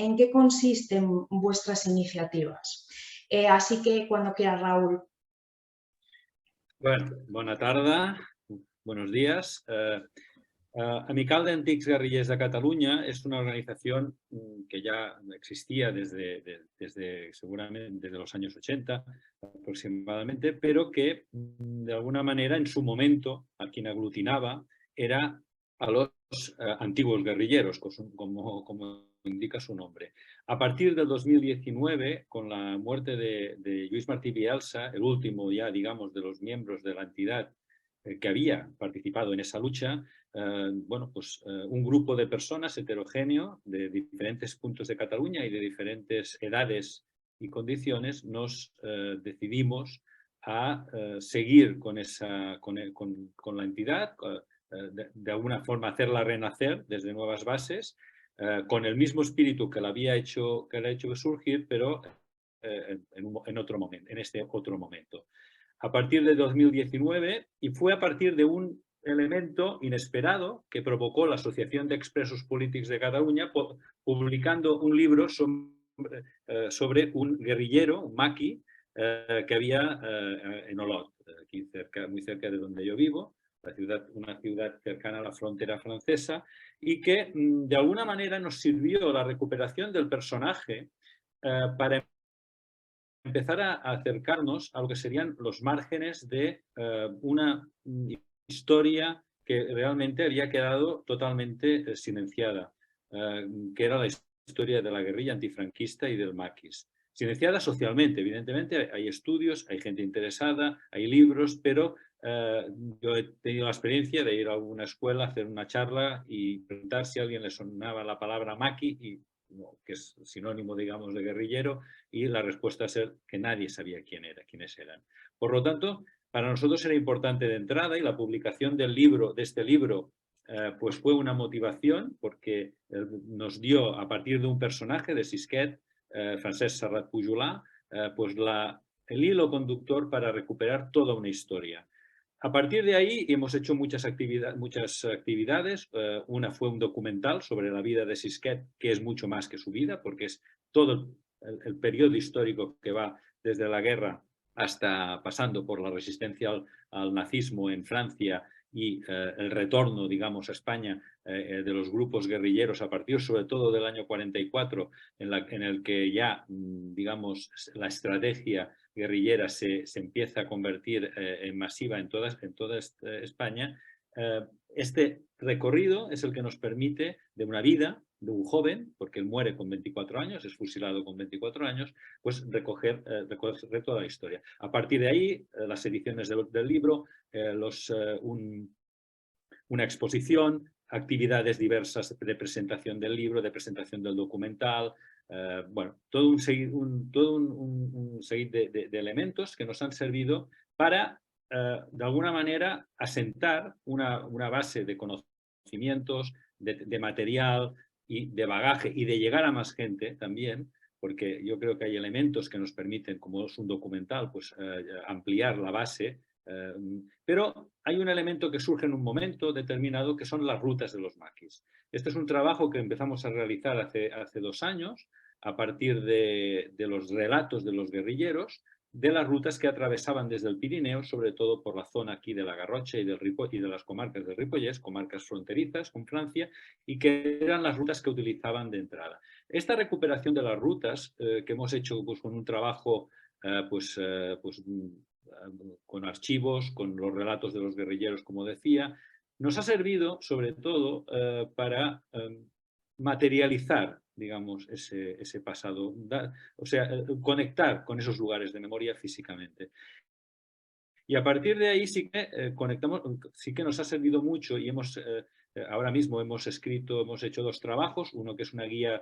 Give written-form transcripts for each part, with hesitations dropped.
en qué consisten vuestras iniciativas. Así que cuando quieras, Raúl. Bueno, bona tarda, buenos días. Amical de Antics Guerrillers de Cataluña es una organización que ya existía seguramente desde los años 80 aproximadamente, pero que de alguna manera en su momento a quien aglutinaba era a los antiguos guerrilleros, como indica su nombre. A partir del 2019, con la muerte de Lluís Martí Bielsa, el último ya, digamos, de los miembros de la entidad que había participado en esa lucha, un grupo de personas heterogéneo de diferentes puntos de Cataluña y de diferentes edades y condiciones nos decidimos a seguir con la entidad, de alguna forma hacerla renacer desde nuevas bases, con el mismo espíritu que la ha hecho surgir, pero en otro momento, en este otro momento. A partir de 2019, y fue a partir de un elemento inesperado que provocó la Asociación de Expresos Polítics de Cataluña, publicando un libro sobre un guerrillero, un maqui, que había en Olot, aquí muy cerca de donde yo vivo, una ciudad cercana a la frontera francesa, y que de alguna manera nos sirvió la recuperación del personaje para empezar a acercarnos a lo que serían los márgenes de una historia que realmente había quedado totalmente silenciada, que era la historia de la guerrilla antifranquista y del maquis. Silenciada socialmente, evidentemente, hay estudios, hay gente interesada, hay libros, pero yo he tenido la experiencia de ir a una escuela, hacer una charla y preguntar si a alguien le sonaba la palabra maqui, que es sinónimo, digamos, de guerrillero, y la respuesta es que nadie sabía quiénes eran. Por lo tanto, para nosotros era importante de entrada, y la publicación de este libro pues fue una motivación, porque nos dio, a partir de un personaje de Sisquet, Francesc Serrat Pujolà, pues el hilo conductor para recuperar toda una historia. A partir de ahí hemos hecho muchas actividades. Una fue un documental sobre la vida de Sisquet, que es mucho más que su vida, porque es todo el periodo histórico que va desde la guerra hasta pasando por la resistencia al nazismo en Francia y el retorno, digamos, a España de los grupos guerrilleros a partir sobre todo del año 44, en el que ya, digamos, la estrategia guerrillera se empieza a convertir en masiva en toda España. Este recorrido es el que nos permite, de una vida de un joven, porque él muere con 24 años, es fusilado con 24 años, pues recoger toda la historia. A partir de ahí, las ediciones del libro, una exposición, actividades diversas de presentación del libro, de presentación del documental, todo un seguir de elementos que nos han servido para, de alguna manera, asentar una base de conocimientos, de material y de bagaje, y de llegar a más gente también, porque yo creo que hay elementos que nos permiten, como es un documental, pues ampliar la base. Pero hay un elemento que surge en un momento determinado, que son las rutas de los maquis. Este es un trabajo que empezamos a realizar hace 2 años, a partir de los relatos de los guerrilleros, de las rutas que atravesaban desde el Pirineo, sobre todo por la zona aquí de la Garrotxa y de las comarcas del Ripollès, comarcas fronterizas con Francia, y que eran las rutas que utilizaban de entrada. Esta recuperación de las rutas, que hemos hecho pues, con un trabajo con archivos, con los relatos de los guerrilleros, como decía, nos ha servido sobre todo para materializar, digamos, ese pasado, conectar con esos lugares de memoria físicamente. Y a partir de ahí sí que conectamos, sí que nos ha servido mucho, y ahora mismo hemos hecho 2 trabajos, uno que es una guía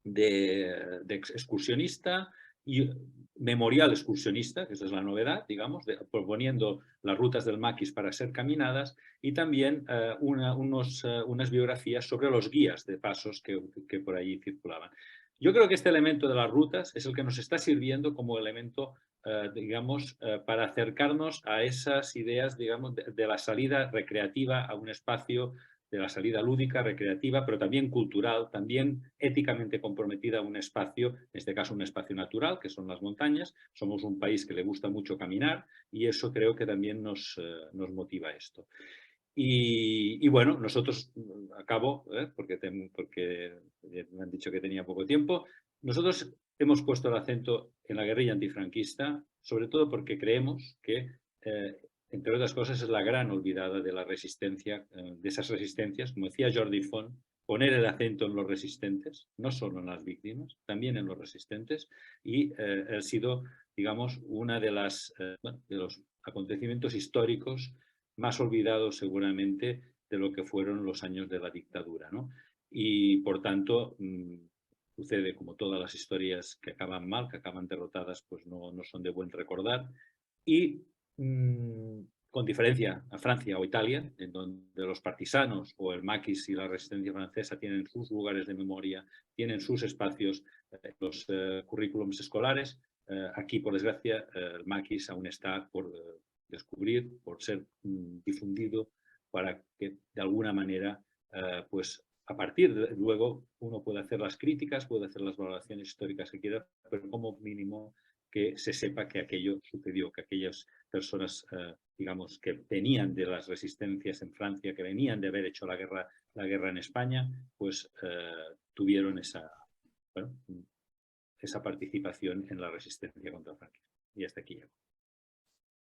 de excursionista, y memorial excursionista, que esa es la novedad, digamos, proponiendo las rutas del maquis para ser caminadas, y también unas biografías sobre los guías de pasos que por allí circulaban. Yo creo que este elemento de las rutas es el que nos está sirviendo como elemento, digamos, para acercarnos a esas ideas, digamos, de la salida recreativa a un espacio de la salida lúdica, recreativa, pero también cultural, también éticamente comprometida a un espacio, en este caso un espacio natural, que son las montañas. Somos un país que le gusta mucho caminar y eso creo que también nos motiva esto. Y bueno, nosotros, acabo, porque me han dicho que tenía poco tiempo, nosotros hemos puesto el acento en la guerrilla antifranquista, sobre todo porque creemos que, entre otras cosas, es la gran olvidada de la resistencia, de esas resistencias, como decía Jordi Font, poner el acento en los resistentes, no solo en las víctimas, también en los resistentes, y ha sido, digamos, una de los acontecimientos históricos más olvidados seguramente de lo que fueron los años de la dictadura, ¿no? Y por tanto, sucede como todas las historias que acaban mal, que acaban derrotadas, pues no son de buen recordar. Y con diferencia a Francia o Italia, en donde los partisanos o el maquis y la resistencia francesa tienen sus lugares de memoria, tienen sus espacios, los currículums escolares, aquí, por desgracia, el maquis aún está por descubrir, por ser difundido, para que de alguna manera, pues a partir de luego uno puede hacer las críticas, puede hacer las valoraciones históricas que quiera, pero como mínimo que se sepa que aquello sucedió, que aquellas personas, digamos, que venían de las resistencias en Francia, que venían de haber hecho la guerra en España, pues tuvieron esa participación en la resistencia contra Francia. Y hasta aquí llego.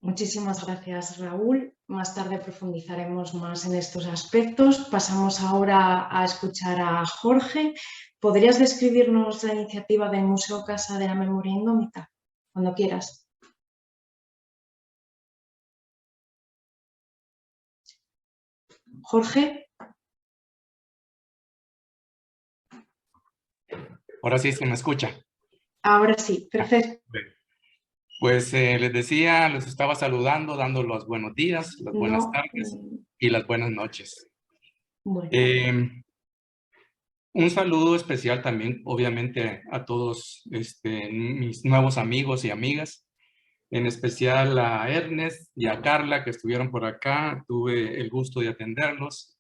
Muchísimas gracias, Raúl. Más tarde profundizaremos más en estos aspectos. Pasamos ahora a escuchar a Jorge. ¿Podrías describirnos la iniciativa del Museo Casa de la Memoria Indómita? Cuando quieras. Jorge. Ahora sí se me escucha. Ahora sí, perfecto. Pues les decía, los estaba saludando, dando los buenos días, las buenas tardes y las buenas noches. Bueno. Un saludo especial también, obviamente, a todos mis nuevos amigos y amigas, en especial a Ernest y a Carla, que estuvieron por acá. Tuve el gusto de atenderlos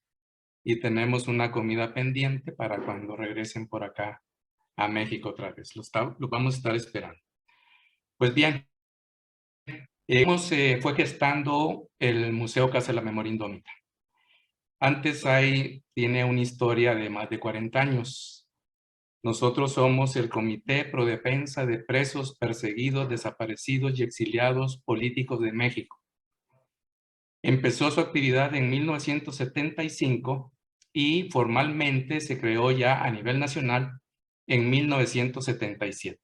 y tenemos una comida pendiente para cuando regresen por acá a México otra vez. Los vamos a estar esperando. Pues bien, fue gestando el Museo Casa de la Memoria Indómita. Antes tiene una historia de más de 40 años. Nosotros somos el Comité Pro Defensa de Presos, Perseguidos, Desaparecidos y Exiliados Políticos de México. Empezó su actividad en 1975 y formalmente se creó ya a nivel nacional en 1977.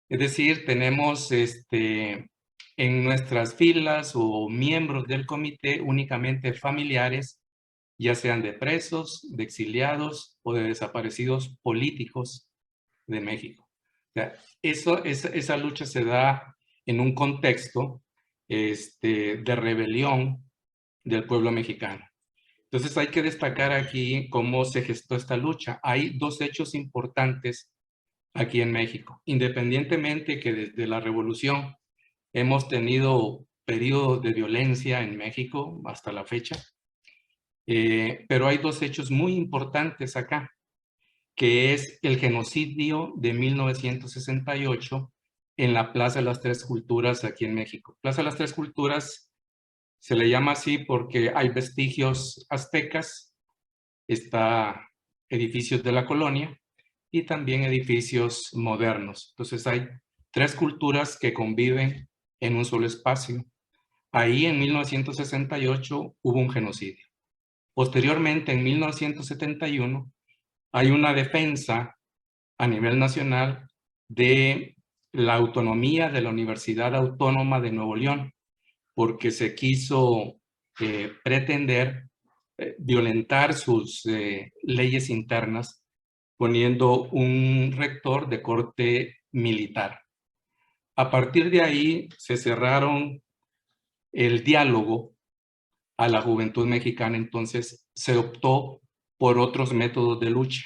Es decir, tenemos en nuestras filas o miembros del comité únicamente familiares, ya sean de presos, de exiliados o de desaparecidos políticos de México. O sea, esa lucha se da en un contexto de rebelión del pueblo mexicano. Entonces hay que destacar aquí cómo se gestó esta lucha. Hay dos hechos importantes aquí en México, independientemente que desde la revolución hemos tenido periodos de violencia en México hasta la fecha, pero hay dos hechos muy importantes acá, que es el genocidio de 1968 en la Plaza de las Tres Culturas aquí en México. Plaza de las Tres Culturas se le llama así porque hay vestigios aztecas, está edificios de la colonia, y también edificios modernos. Entonces hay tres culturas que conviven en un solo espacio. Ahí en 1968 hubo un genocidio. Posteriormente, en 1971, hay una defensa a nivel nacional de la autonomía de la Universidad Autónoma de Nuevo León, porque se quiso pretender violentar sus leyes internas poniendo un rector de corte militar. A partir de ahí se cerraron el diálogo a la juventud mexicana, entonces se optó por otros métodos de lucha,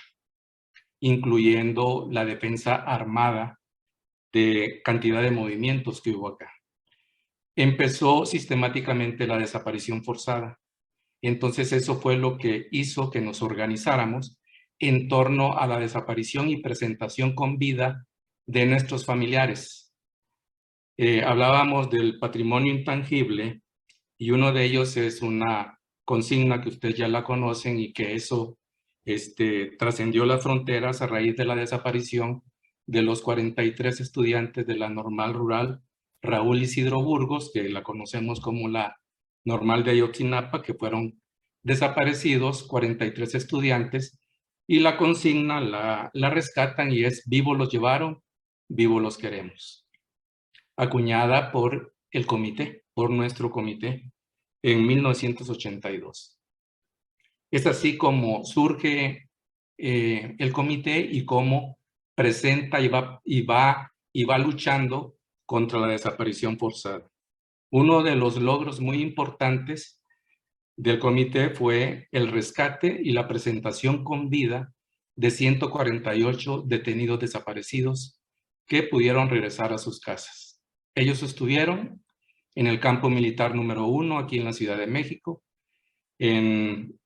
incluyendo la defensa armada de cantidad de movimientos que hubo acá. Empezó sistemáticamente la desaparición forzada. Entonces eso fue lo que hizo que nos organizáramos en torno a la desaparición y presentación con vida de nuestros familiares. Hablábamos del patrimonio intangible y uno de ellos es una consigna que ustedes ya la conocen y que eso trascendió las fronteras a raíz de la desaparición de los 43 estudiantes de la Normal Rural Raúl Isidro Burgos, que la conocemos como la Normal de Ayotzinapa, que fueron desaparecidos 43 estudiantes, y la consigna la rescatan y es: vivos los llevaron, vivos los queremos. Acuñada por el comité, por nuestro comité, en 1982. Es así como surge el comité y cómo presenta y va luchando contra la desaparición forzada. Uno de los logros muy importantes del comité fue el rescate y la presentación con vida de 148 detenidos desaparecidos que pudieron regresar a sus casas. Ellos estuvieron en el campo militar número 1 aquí en la Ciudad de México, en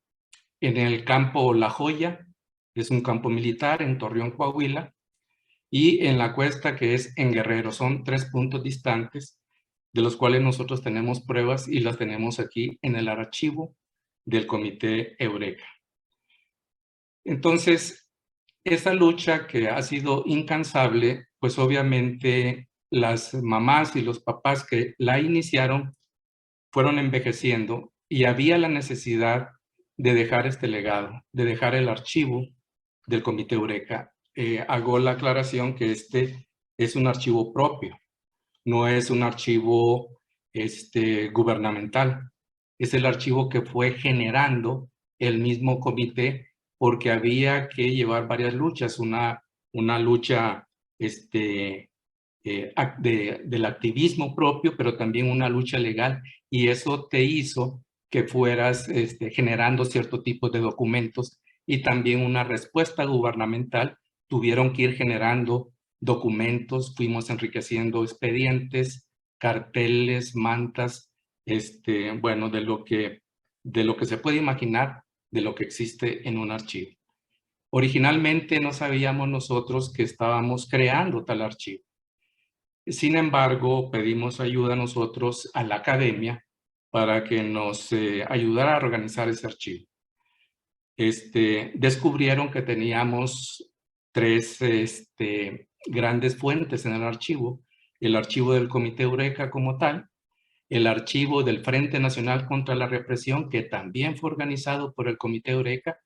el campo La Joya, es un campo militar en Torreón, Coahuila, y en la Cuesta, que es en Guerrero. Son 3 puntos distantes, de los cuales nosotros tenemos pruebas y las tenemos aquí en el archivo del Comité Eureka. Entonces, esa lucha que ha sido incansable, pues obviamente las mamás y los papás que la iniciaron fueron envejeciendo y había la necesidad de dejar este legado, de dejar el archivo del Comité Eureka. Hago la aclaración que este es un archivo propio, no es un archivo gubernamental. Es el archivo que fue generando el mismo comité porque había que llevar varias luchas, una lucha del activismo propio, pero también una lucha legal, y eso te hizo que fueras generando cierto tipo de documentos y también una respuesta gubernamental. Tuvieron que ir generando documentos, fuimos enriqueciendo expedientes, carteles, mantas, bueno, de lo que se puede imaginar, de lo que existe en un archivo. Originalmente no sabíamos nosotros que estábamos creando tal archivo. Sin embargo, pedimos ayuda nosotros a la academia para que nos ayudara a organizar ese archivo. Descubrieron que teníamos 3 grandes fuentes en el archivo del Comité Eureka como tal, el archivo del Frente Nacional contra la Represión, que también fue organizado por el Comité Eureka,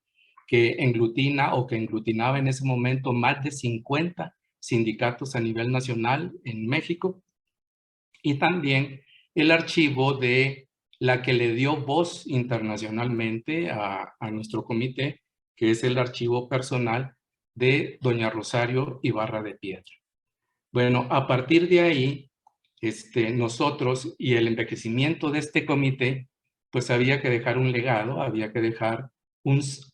que englutinaba en ese momento más de 50 sindicatos a nivel nacional en México, y también el archivo de la que le dio voz internacionalmente a nuestro comité, que es el archivo personal de doña Rosario Ibarra de Piedra. Bueno, a partir de ahí, nosotros y el envejecimiento de este comité, pues había que dejar un legado, había que dejar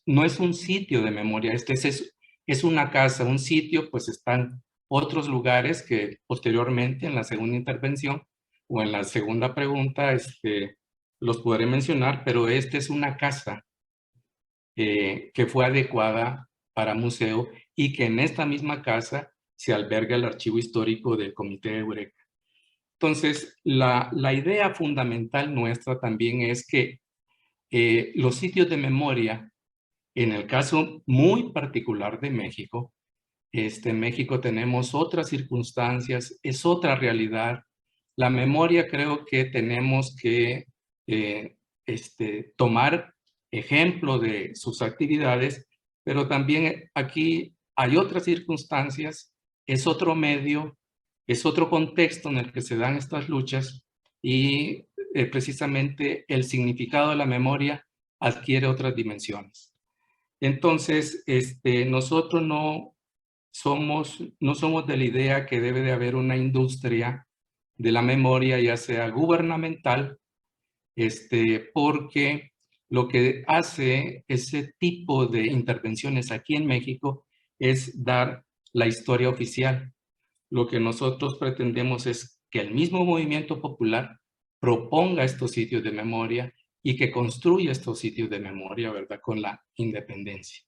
no es un sitio de memoria, es una casa, un sitio, pues están otros lugares que posteriormente en la segunda intervención o en la segunda pregunta los podré mencionar, pero esta es una casa que fue adecuada para museo y que en esta misma casa se alberga el archivo histórico del Comité Eureka. Entonces, la idea fundamental nuestra también es que los sitios de memoria, en el caso muy particular de México, en México tenemos otras circunstancias, es otra realidad. La memoria creo que tenemos que tomar ejemplo de sus actividades, pero también aquí hay otras circunstancias, es otro medio, es otro contexto en el que se dan estas luchas y precisamente el significado de la memoria adquiere otras dimensiones. Entonces, nosotros no somos de la idea que debe de haber una industria de la memoria, ya sea gubernamental, porque lo que hace ese tipo de intervenciones aquí en México es dar la historia oficial. Lo que nosotros pretendemos es que el mismo movimiento popular proponga estos sitios de memoria y que construye estos sitios de memoria, ¿verdad? Con la independencia.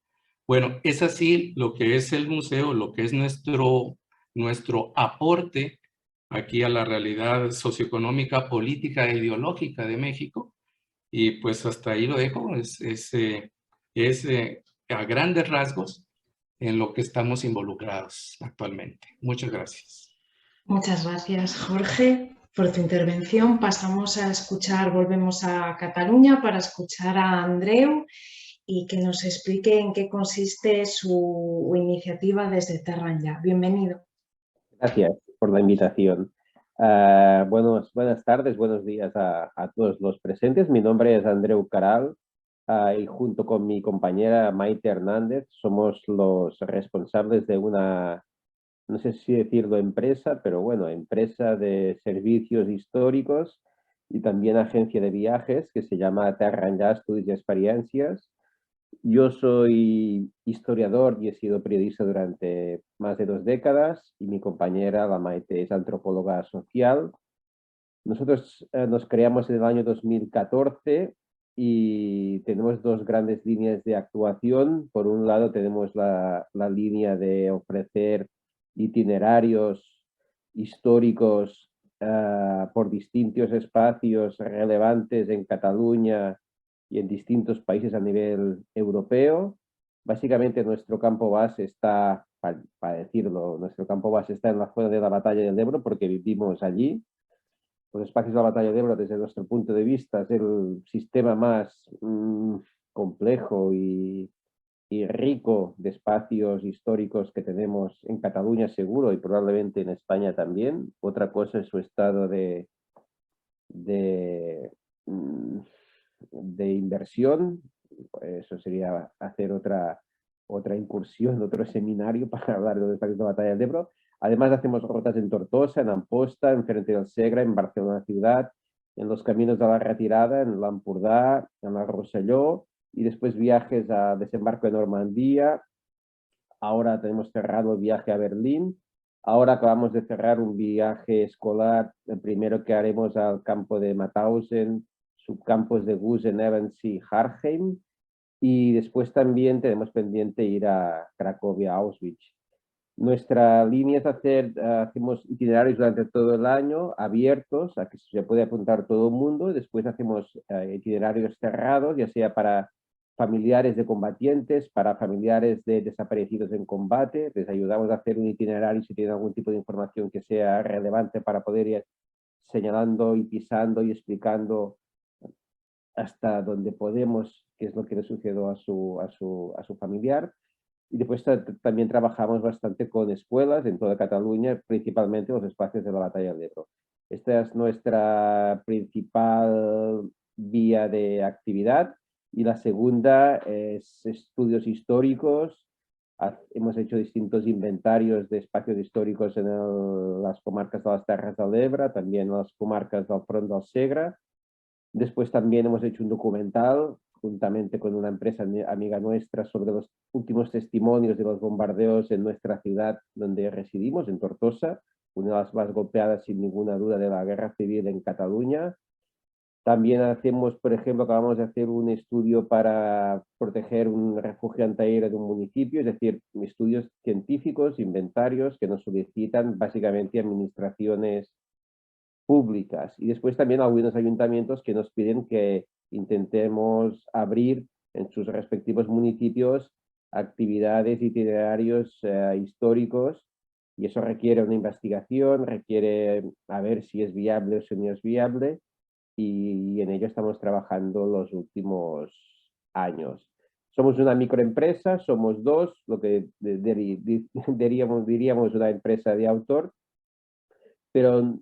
Bueno, es así lo que es el museo, lo que es nuestro aporte aquí a la realidad socioeconómica, política e ideológica de México. Y pues hasta ahí lo dejo, a grandes rasgos en lo que estamos involucrados actualmente. Muchas gracias. Muchas gracias, Jorge, por tu intervención. Pasamos a escuchar, volvemos a Cataluña para escuchar a Andreu y que nos explique en qué consiste su iniciativa desde Terra Enllà. Bienvenido. Gracias por la invitación. Buenas tardes, buenos días a todos los presentes. Mi nombre es Andreu Caral y junto con mi compañera Maite Hernández somos los responsables de una, no sé si decirlo empresa, pero bueno, empresa de servicios históricos y también agencia de viajes que se llama Terra Enllà Estudis y Experiencias. Yo soy historiador y he sido periodista durante más de 2 décadas y mi compañera, la Maite, es antropóloga social. Nosotros nos creamos en el año 2014 y tenemos 2 grandes líneas de actuación. Por un lado tenemos la línea de ofrecer itinerarios históricos por distintos espacios relevantes en Cataluña y en distintos países a nivel europeo. Básicamente nuestro campo base está, para decirlo, nuestro campo base está en la zona de la Batalla del Ebro porque vivimos allí. Los espacios de la Batalla del Ebro, desde nuestro punto de vista, es el sistema más complejo y rico de espacios históricos que tenemos en Cataluña seguro y probablemente en España también. Otra cosa es su estado de inversión. Eso sería hacer otra incursión, otro seminario para hablar de los espacios de la Batalla del Ebro. Además hacemos rutas en Tortosa, en Amposta, en Frente del Segre, en Barcelona ciudad, en los caminos de la Retirada, en l'Empordà, en la Rosselló, y después viajes a desembarco en Normandía. Ahora tenemos cerrado el viaje a Berlín. Ahora acabamos de cerrar un viaje escolar, el primero que haremos al campo de Mauthausen, subcampos de Gusen, Evans y Harheim. Y después también tenemos pendiente ir a Cracovia, Auschwitz. Nuestra línea es hacemos itinerarios durante todo el año, abiertos, a que se puede apuntar todo el mundo. Después hacemos itinerarios cerrados, ya sea para familiares de combatientes, para familiares de desaparecidos en combate. Les ayudamos a hacer un itinerario si tienen algún tipo de información que sea relevante para poder ir señalando y pisando y explicando hasta donde podemos qué es lo que le sucedió a su familiar. Y después también trabajamos bastante con escuelas en toda Cataluña, principalmente los espacios de la Batalla del Ebro. Esta es nuestra principal vía de actividad. Y la segunda es estudios históricos. Hemos hecho distintos inventarios de espacios históricos en las comarcas de las Terres de l'Ebre, también en las comarcas del Front del Segre. Después también hemos hecho un documental juntamente con una empresa amiga nuestra sobre los últimos testimonios de los bombardeos en nuestra ciudad donde residimos, en Tortosa, una de las más golpeadas sin ninguna duda de la guerra civil en Cataluña. También hacemos, por ejemplo, acabamos de hacer un estudio para proteger un refugio antiaéreo de un municipio, es decir, estudios científicos, inventarios que nos solicitan básicamente administraciones públicas. Y después también algunos ayuntamientos que nos piden que intentemos abrir en sus respectivos municipios actividades, itinerarios históricos, y eso requiere una investigación, requiere a ver si es viable o si no es viable, y en ello estamos trabajando los últimos años. Somos una microempresa, somos 2, lo que diríamos una empresa de autor, pero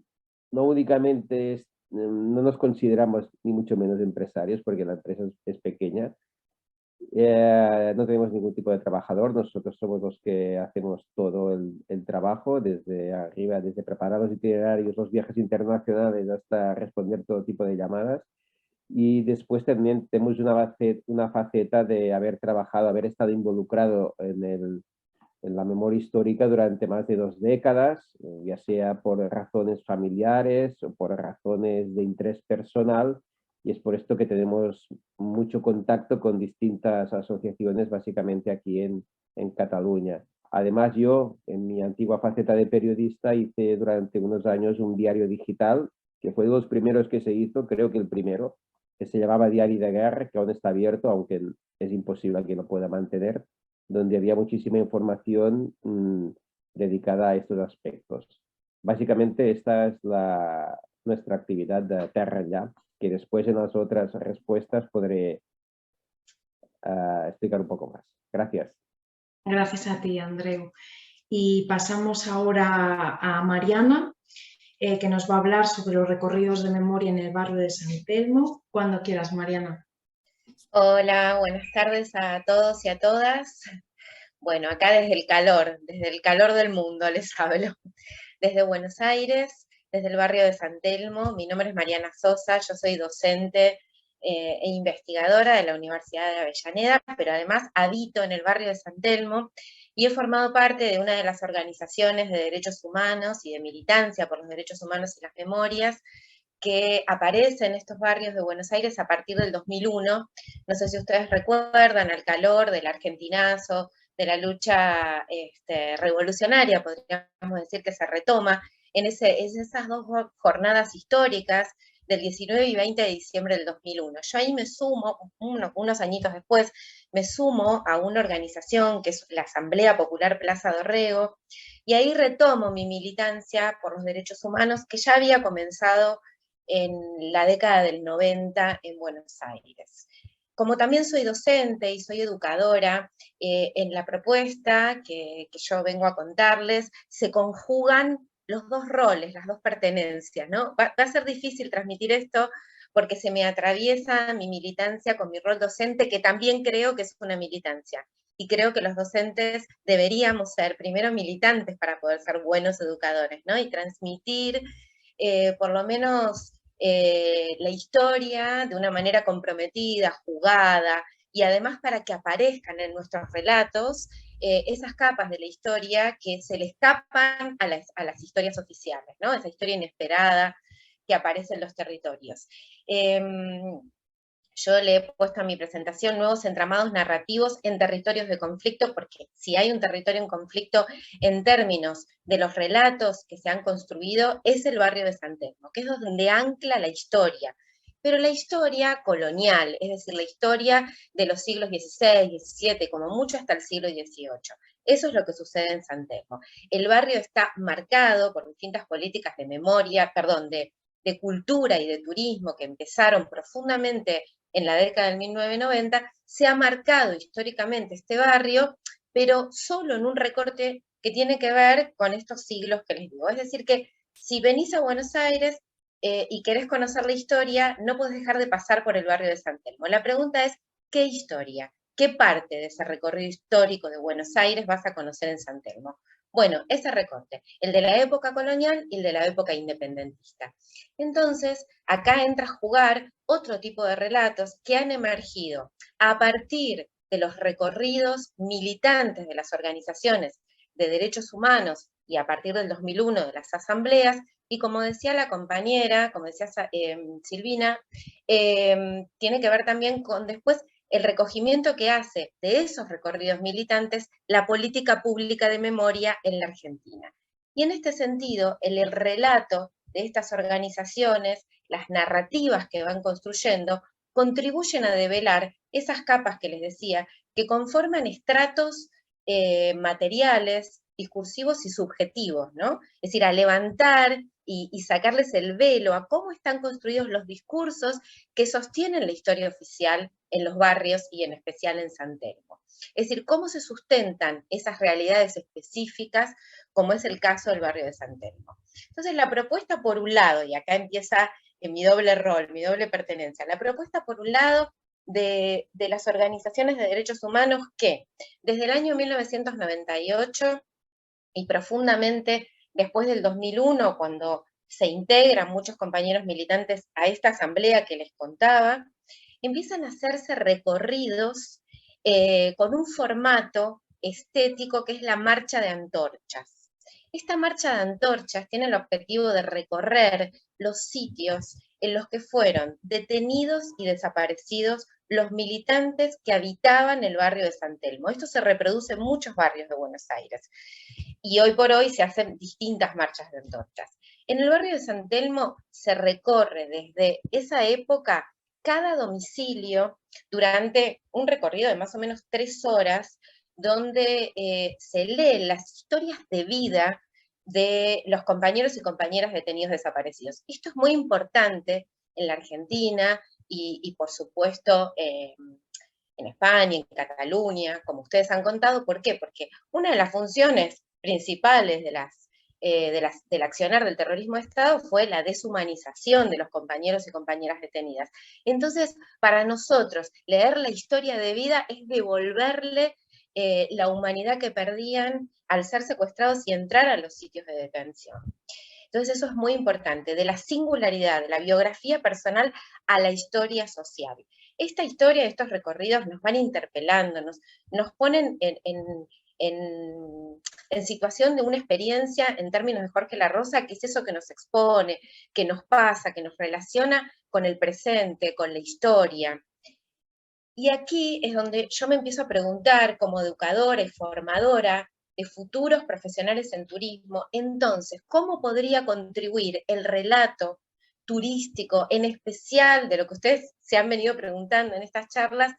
no únicamente no nos consideramos ni mucho menos empresarios porque la empresa es pequeña. No tenemos ningún tipo de trabajador, nosotros somos los que hacemos todo el trabajo, desde arriba, desde preparar los itinerarios, los viajes internacionales, hasta responder todo tipo de llamadas. Y después también tenemos una faceta de haber trabajado, haber estado involucrado en la memoria histórica durante más de 2 décadas, ya sea por razones familiares o por razones de interés personal, y es por esto que tenemos mucho contacto con distintas asociaciones, básicamente aquí en Cataluña. Además, yo, en mi antigua faceta de periodista, hice durante unos años un diario digital, que fue de los primeros que se hizo, creo que el primero, que se llamaba Diari de Guerra, que aún está abierto, aunque es imposible que lo pueda mantener, donde había muchísima información dedicada a estos aspectos. Básicamente, esta es nuestra actividad de Terra Enllà, que después en las otras respuestas podré explicar un poco más. Gracias. Gracias a ti, Andreu. Y pasamos ahora a Mariana, que nos va a hablar sobre los recorridos de memoria en el barrio de San Telmo. Cuando quieras, Mariana. Hola, buenas tardes a todos y a todas. Bueno, acá desde el calor del mundo les hablo. Desde Buenos Aires, desde el barrio de San Telmo. Mi nombre es Mariana Sosa, yo soy docente e investigadora de la Universidad de Avellaneda, pero además habito en el barrio de San Telmo y he formado parte de una de las organizaciones de derechos humanos y de militancia por los derechos humanos y las memorias que aparece en estos barrios de Buenos Aires a partir del 2001. No sé si ustedes recuerdan al calor del argentinazo, de la lucha revolucionaria, podríamos decir, que se retoma en esas dos jornadas históricas del 19 y 20 de diciembre del 2001. Yo ahí me sumo, unos añitos después, me sumo a una organización que es la Asamblea Popular Plaza Dorrego, y ahí retomo mi militancia por los derechos humanos que ya había comenzado en la década del 90 en Buenos Aires. Como también soy docente y soy educadora, en la propuesta que yo vengo a contarles se conjugan los dos roles, las dos pertenencias, ¿no? Va a ser difícil transmitir esto porque se me atraviesa mi militancia con mi rol docente, que también creo que es una militancia. Y creo que los docentes deberíamos ser primero militantes para poder ser buenos educadores, ¿no? Y transmitir por lo menos la historia de una manera comprometida, jugada, y además para que aparezcan en nuestros relatos esas capas de la historia que se le escapan a las historias oficiales, ¿no? Esa historia inesperada que aparece en los territorios. Yo le he puesto a mi presentación nuevos entramados narrativos en territorios de conflicto, porque si hay un territorio en conflicto en términos de los relatos que se han construido, es el barrio de San Telmo, que es donde ancla la historia, pero la historia colonial, es decir, la historia de los siglos XVI, XVII, como mucho hasta el siglo XVIII. Eso es lo que sucede en San Telmo. El barrio está marcado por distintas políticas de memoria, perdón, de cultura y de turismo que empezaron profundamente en la década del 1990, se ha marcado históricamente este barrio, pero solo en un recorte que tiene que ver con estos siglos que les digo. Es decir que si venís a Buenos Aires y querés conocer la historia, no podés dejar de pasar por el barrio de San Telmo. La pregunta es, ¿qué historia? ¿Qué parte de ese recorrido histórico de Buenos Aires vas a conocer en San Telmo? Bueno, ese recorte, el de la época colonial y el de la época independentista. Entonces, acá entra a jugar otro tipo de relatos que han emergido a partir de los recorridos militantes de las organizaciones de derechos humanos y a partir del 2001 de las asambleas, y como decía la compañera, como decía Silvina, tiene que ver también con después el recogimiento que hace de esos recorridos militantes la política pública de memoria en la Argentina. Y en este sentido, el relato de estas organizaciones, las narrativas que van construyendo, contribuyen a develar esas capas que les decía, que conforman estratos materiales, discursivos y subjetivos, ¿no? Es decir, a levantar y sacarles el velo a cómo están construidos los discursos que sostienen la historia oficial en los barrios y en especial en San Telmo. Es decir, cómo se sustentan esas realidades específicas, como es el caso del barrio de San Telmo. Entonces, la propuesta por un lado, y acá empieza mi doble rol, mi doble pertenencia, la propuesta por un lado de las organizaciones de derechos humanos que desde el año 1998 y profundamente después del 2001, cuando se integran muchos compañeros militantes a esta asamblea que les contaba, empiezan a hacerse recorridos con un formato estético que es la marcha de antorchas. Esta marcha de antorchas tiene el objetivo de recorrer los sitios en los que fueron detenidos y desaparecidos los militantes que habitaban el barrio de San Telmo. Esto se reproduce en muchos barrios de Buenos Aires. Y hoy por hoy se hacen distintas marchas de antorchas. En el barrio de San Telmo se recorre desde esa época cada domicilio durante un recorrido de más o menos 3 horas, donde se leen las historias de vida de los compañeros y compañeras detenidos desaparecidos. Esto es muy importante en la Argentina y por supuesto en España, en Cataluña, como ustedes han contado. ¿Por qué? Porque una de las funciones principales del accionar del terrorismo de Estado fue la deshumanización de los compañeros y compañeras detenidas. Entonces, para nosotros, leer la historia de vida es devolverle la humanidad que perdían al ser secuestrados y entrar a los sitios de detención. Entonces eso es muy importante, de la singularidad, de la biografía personal a la historia social. Esta historia, estos recorridos nos van interpelando, nos ponen en situación de una experiencia, en términos de Jorge La Rosa, que es eso que nos expone, que nos pasa, que nos relaciona con el presente, con la historia. Y aquí es donde yo me empiezo a preguntar, como educadora y formadora de futuros profesionales en turismo, entonces, ¿cómo podría contribuir el relato turístico, en especial de lo que ustedes se han venido preguntando en estas charlas,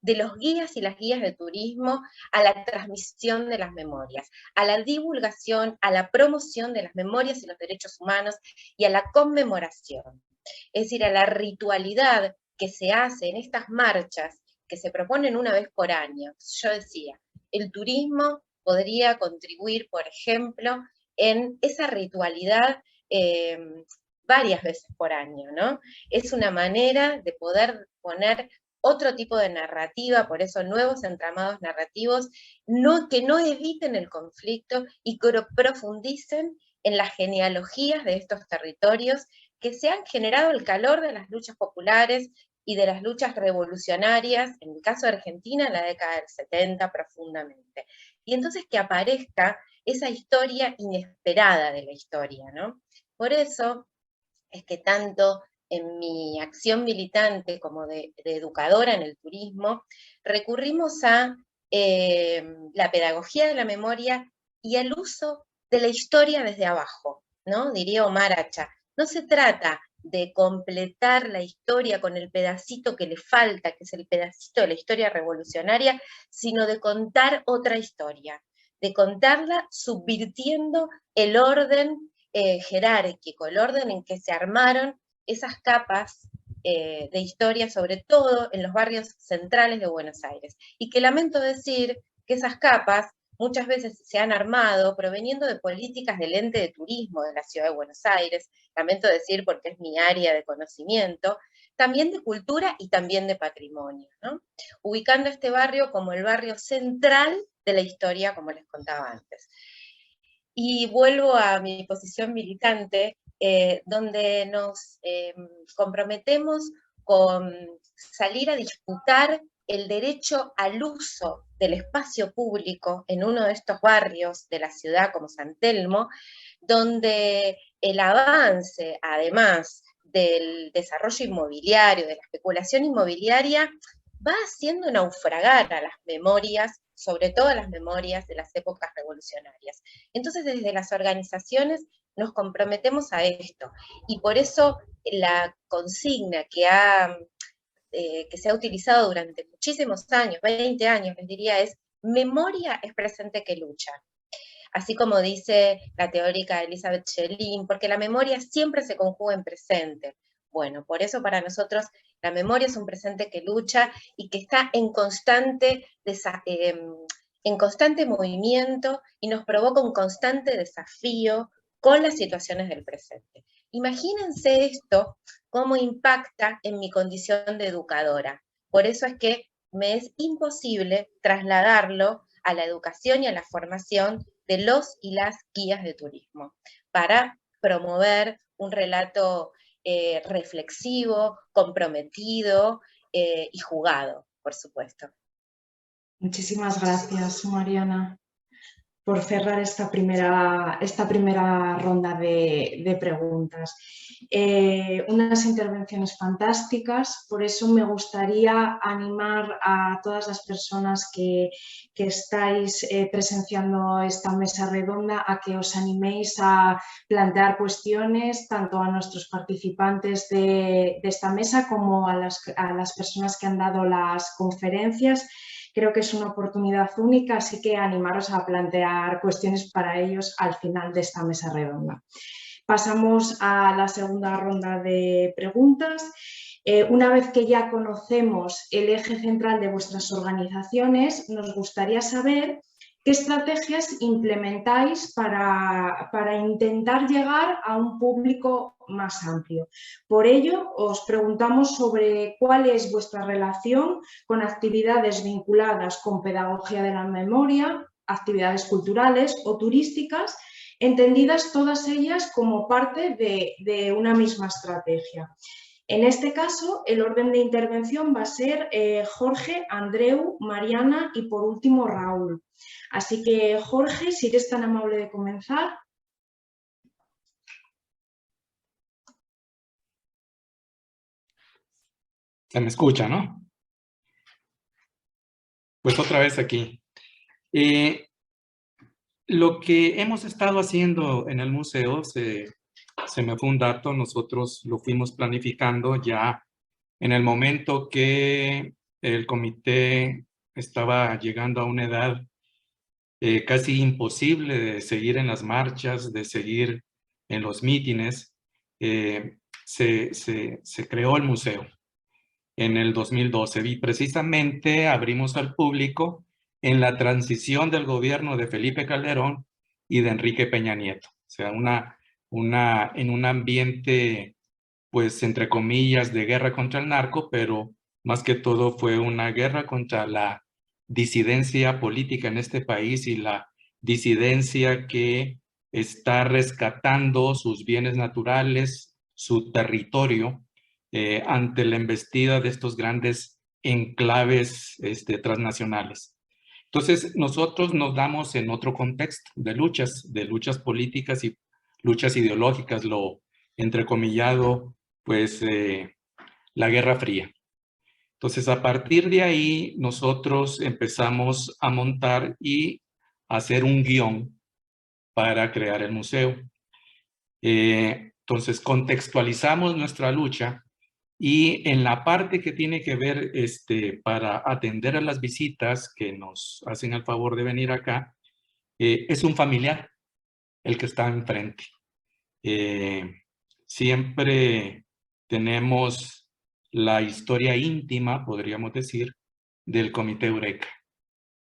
de los guías y las guías de turismo, a la transmisión de las memorias, a la divulgación, a la promoción de las memorias y los derechos humanos y a la conmemoración? Es decir, a la ritualidad que se hace en estas marchas que se proponen una vez por año. Yo decía, el turismo podría contribuir, por ejemplo, en esa ritualidad varias veces por año, ¿no? Es una manera de poder poner otro tipo de narrativa, por eso nuevos entramados narrativos, que no eviten el conflicto y que profundicen en las genealogías de estos territorios que se han generado el calor de las luchas populares y de las luchas revolucionarias, en el caso de Argentina, en la década del 70 profundamente. Y entonces que aparezca esa historia inesperada de la historia, ¿no? Por eso es que tanto en mi acción militante como de educadora en el turismo, recurrimos a la pedagogía de la memoria y al uso de la historia desde abajo, ¿no? Diría Omar Hacha. No se trata de completar la historia con el pedacito que le falta, que es el pedacito de la historia revolucionaria, sino de contar otra historia, de contarla subvirtiendo el orden jerárquico, el orden en que se armaron esas capas de historia, sobre todo en los barrios centrales de Buenos Aires. Y que lamento decir que esas capas muchas veces se han armado proveniendo de políticas del ente de turismo de la ciudad de Buenos Aires, lamento decir porque es mi área de conocimiento, también de cultura y también de patrimonio, ¿no? Ubicando este barrio como el barrio central de la historia, como les contaba antes. Y vuelvo a mi posición militante, donde nos comprometemos con salir a disputar el derecho al uso del espacio público en uno de estos barrios de la ciudad como San Telmo, donde el avance, además del desarrollo inmobiliario, de la especulación inmobiliaria, va haciendo naufragar a las memorias, sobre todo las memorias de las épocas revolucionarias. Entonces, desde las organizaciones nos comprometemos a esto, y por eso la consigna que se ha utilizado durante muchísimos años, 20 años les diría, es memoria es presente que lucha. Así como dice la teórica Elizabeth Schelin, porque la memoria siempre se conjuga en presente. Bueno, por eso para nosotros la memoria es un presente que lucha y que está en constante movimiento y nos provoca un constante desafío con las situaciones del presente. Imagínense esto, cómo impacta en mi condición de educadora. Por eso es que me es imposible trasladarlo a la educación y a la formación de los y las guías de turismo, para promover un relato reflexivo, comprometido y jugado, por supuesto. Muchísimas gracias, Mariana. por cerrar esta primera ronda de preguntas. Unas intervenciones fantásticas, por eso me gustaría animar a todas las personas que estáis presenciando esta mesa redonda a que os animéis a plantear cuestiones tanto a nuestros participantes de esta mesa como a las personas que han dado las conferencias. Creo que es una oportunidad única, así que animaros a plantear cuestiones para ellos al final de esta mesa redonda. Pasamos a la segunda ronda de preguntas. Una vez que ya conocemos el eje central de vuestras organizaciones, nos gustaría saber qué estrategias implementáis para intentar llegar a un público más amplio. Por ello, os preguntamos sobre cuál es vuestra relación con actividades vinculadas con pedagogía de la memoria, actividades culturales o turísticas, entendidas todas ellas como parte de una misma estrategia. En este caso, el orden de intervención va a ser Jorge, Andreu, Mariana y por último Raúl. Así que, Jorge, si eres tan amable de comenzar. Se me escucha, ¿no? Pues otra vez aquí. Lo que hemos estado haciendo en el museo, se me fue un dato, nosotros lo fuimos planificando ya en el momento que el comité estaba llegando a una edad casi imposible de seguir en las marchas, de seguir en los mítines. Se creó el museo en el 2012 y precisamente abrimos al público en la transición del gobierno de Felipe Calderón y de Enrique Peña Nieto. O sea, en un ambiente, pues, entre comillas, de guerra contra el narco, pero más que todo fue una guerra contra la disidencia política en este país y la disidencia que está rescatando sus bienes naturales, su territorio, ante la embestida de estos grandes enclaves transnacionales. Entonces, nosotros nos damos en otro contexto de luchas políticas y luchas ideológicas, lo entrecomillado, pues, la Guerra Fría. Entonces, a partir de ahí, nosotros empezamos a montar y hacer un guión para crear el museo. Entonces, contextualizamos nuestra lucha y en la parte que tiene que ver para atender a las visitas que nos hacen el favor de venir acá, es un familiar el que está enfrente. Siempre tenemos la historia íntima, podríamos decir, del Comité Eureka,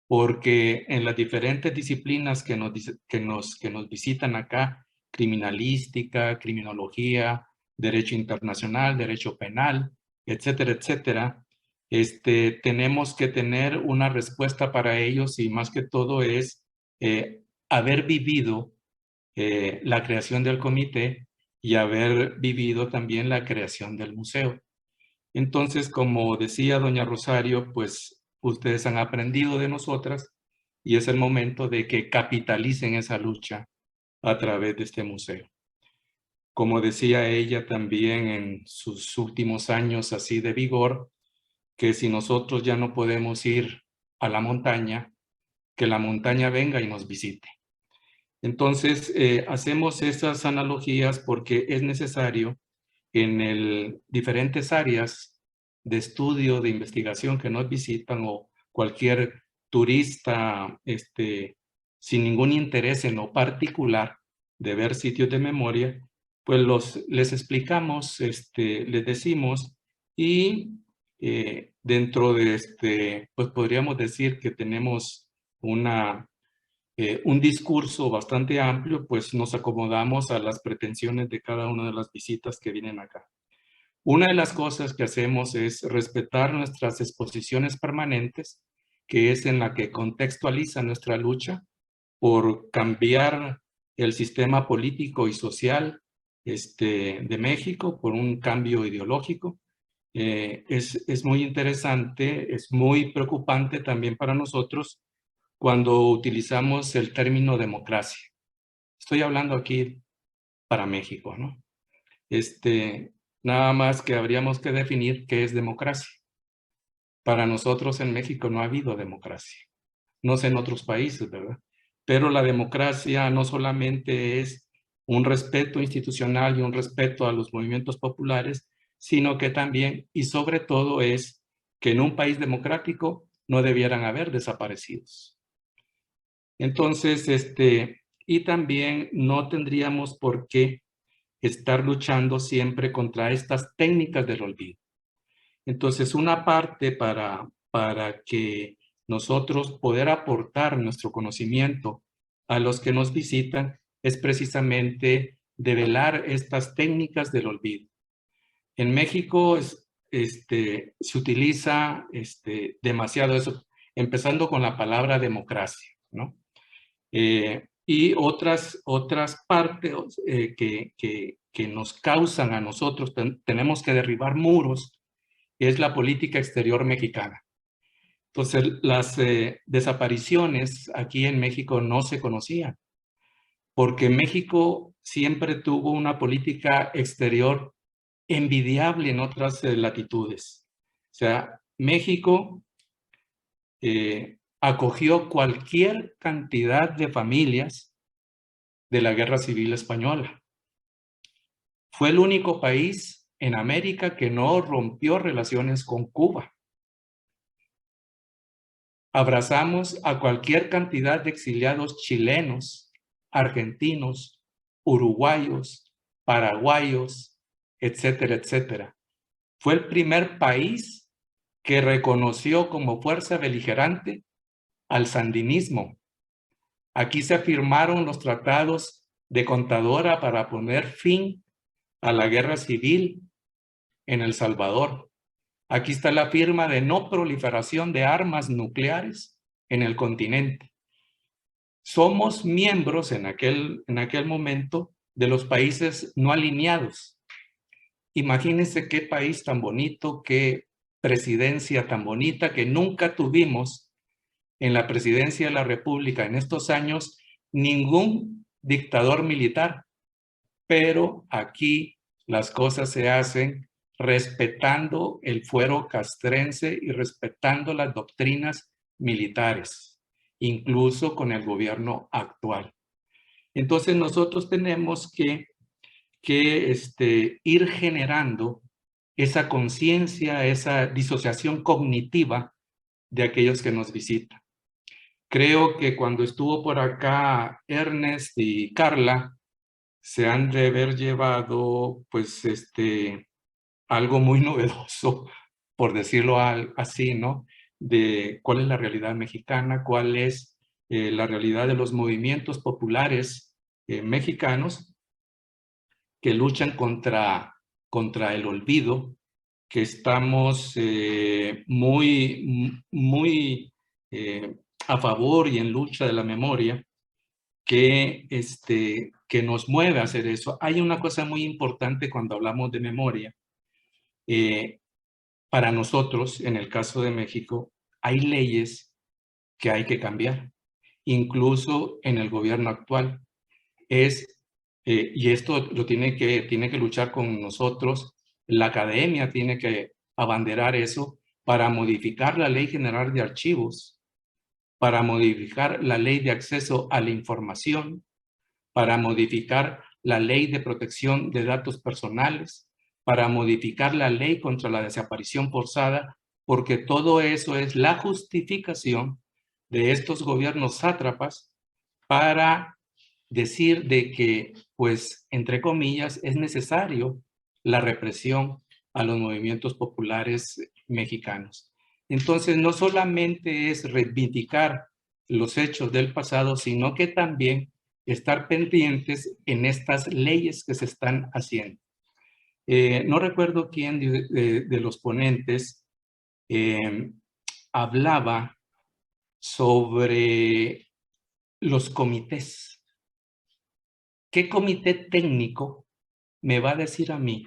porque en las diferentes disciplinas que nos visitan acá, criminalística, criminología, derecho internacional, derecho penal, etcétera, etcétera, tenemos que tener una respuesta para ellos y más que todo es haber vivido la creación del comité y haber vivido también la creación del museo. Entonces, como decía doña Rosario, pues ustedes han aprendido de nosotras y es el momento de que capitalicen esa lucha a través de este museo. Como decía ella también en sus últimos años así de vigor, que si nosotros ya no podemos ir a la montaña, que la montaña venga y nos visite. Entonces, hacemos esas analogías porque es necesario en diferentes áreas de estudio, de investigación que nos visitan o cualquier turista sin ningún interés en lo particular de ver sitios de memoria, pues les explicamos, les decimos y dentro de pues podríamos decir que tenemos un discurso bastante amplio, pues nos acomodamos a las pretensiones de cada una de las visitas que vienen acá. Una de las cosas que hacemos es respetar nuestras exposiciones permanentes, que es en la que contextualiza nuestra lucha por cambiar el sistema político y social de México, por un cambio ideológico. Es muy interesante, es muy preocupante también para nosotros, cuando utilizamos el término democracia. Estoy hablando aquí para México, ¿no? Nada más que habríamos que definir qué es democracia. Para nosotros en México no ha habido democracia. No sé en otros países, ¿verdad? Pero la democracia no solamente es un respeto institucional y un respeto a los movimientos populares, sino que también y sobre todo es que en un país democrático no debieran haber desaparecidos. Entonces, y también no tendríamos por qué estar luchando siempre contra estas técnicas del olvido. Entonces, una parte para que nosotros poder aportar nuestro conocimiento a los que nos visitan es precisamente develar estas técnicas del olvido. En México se utiliza demasiado eso, empezando con la palabra democracia, ¿no? Y otras partes que nos causan a nosotros, tenemos que derribar muros, es la política exterior mexicana. Entonces, las desapariciones aquí en México no se conocían, porque México siempre tuvo una política exterior envidiable en otras latitudes. O sea, México acogió cualquier cantidad de familias de la Guerra Civil Española. Fue el único país en América que no rompió relaciones con Cuba. Abrazamos a cualquier cantidad de exiliados chilenos, argentinos, uruguayos, paraguayos, etcétera, etcétera. Fue el primer país que reconoció como fuerza beligerante al sandinismo. Aquí se firmaron los tratados de Contadora para poner fin a la guerra civil en El Salvador. Aquí está la firma de no proliferación de armas nucleares en el continente. Somos miembros en aquel momento de los países no alineados. Imagínense qué país tan bonito, qué presidencia tan bonita que nunca tuvimos en la presidencia de la República en estos años ningún dictador militar. Pero aquí las cosas se hacen respetando el fuero castrense y respetando las doctrinas militares, incluso con el gobierno actual. Entonces nosotros tenemos que ir generando esa conciencia, esa disociación cognitiva de aquellos que nos visitan. Creo que cuando estuvo por acá Ernest y Carla, se han de haber llevado, pues, algo muy novedoso, por decirlo así, ¿no? De cuál es la realidad mexicana, cuál es la realidad de los movimientos populares mexicanos que luchan contra el olvido, que estamos muy a favor y en lucha de la memoria, que nos mueve a hacer eso. Hay una cosa muy importante cuando hablamos de memoria. Para nosotros, en el caso de México, hay leyes que hay que cambiar, incluso en el gobierno actual. Y esto lo tiene que luchar con nosotros, la academia tiene que abanderar eso para modificar la Ley General de Archivos, para modificar la Ley de Acceso a la Información, para modificar la Ley de Protección de Datos Personales, para modificar la Ley contra la Desaparición Forzada, porque todo eso es la justificación de estos gobiernos sátrapas para decir de que, pues, entre comillas, es necesario la represión a los movimientos populares mexicanos. Entonces, no solamente es reivindicar los hechos del pasado, sino que también estar pendientes en estas leyes que se están haciendo. No recuerdo quién de los ponentes hablaba sobre los comités. ¿Qué comité técnico me va a decir a mí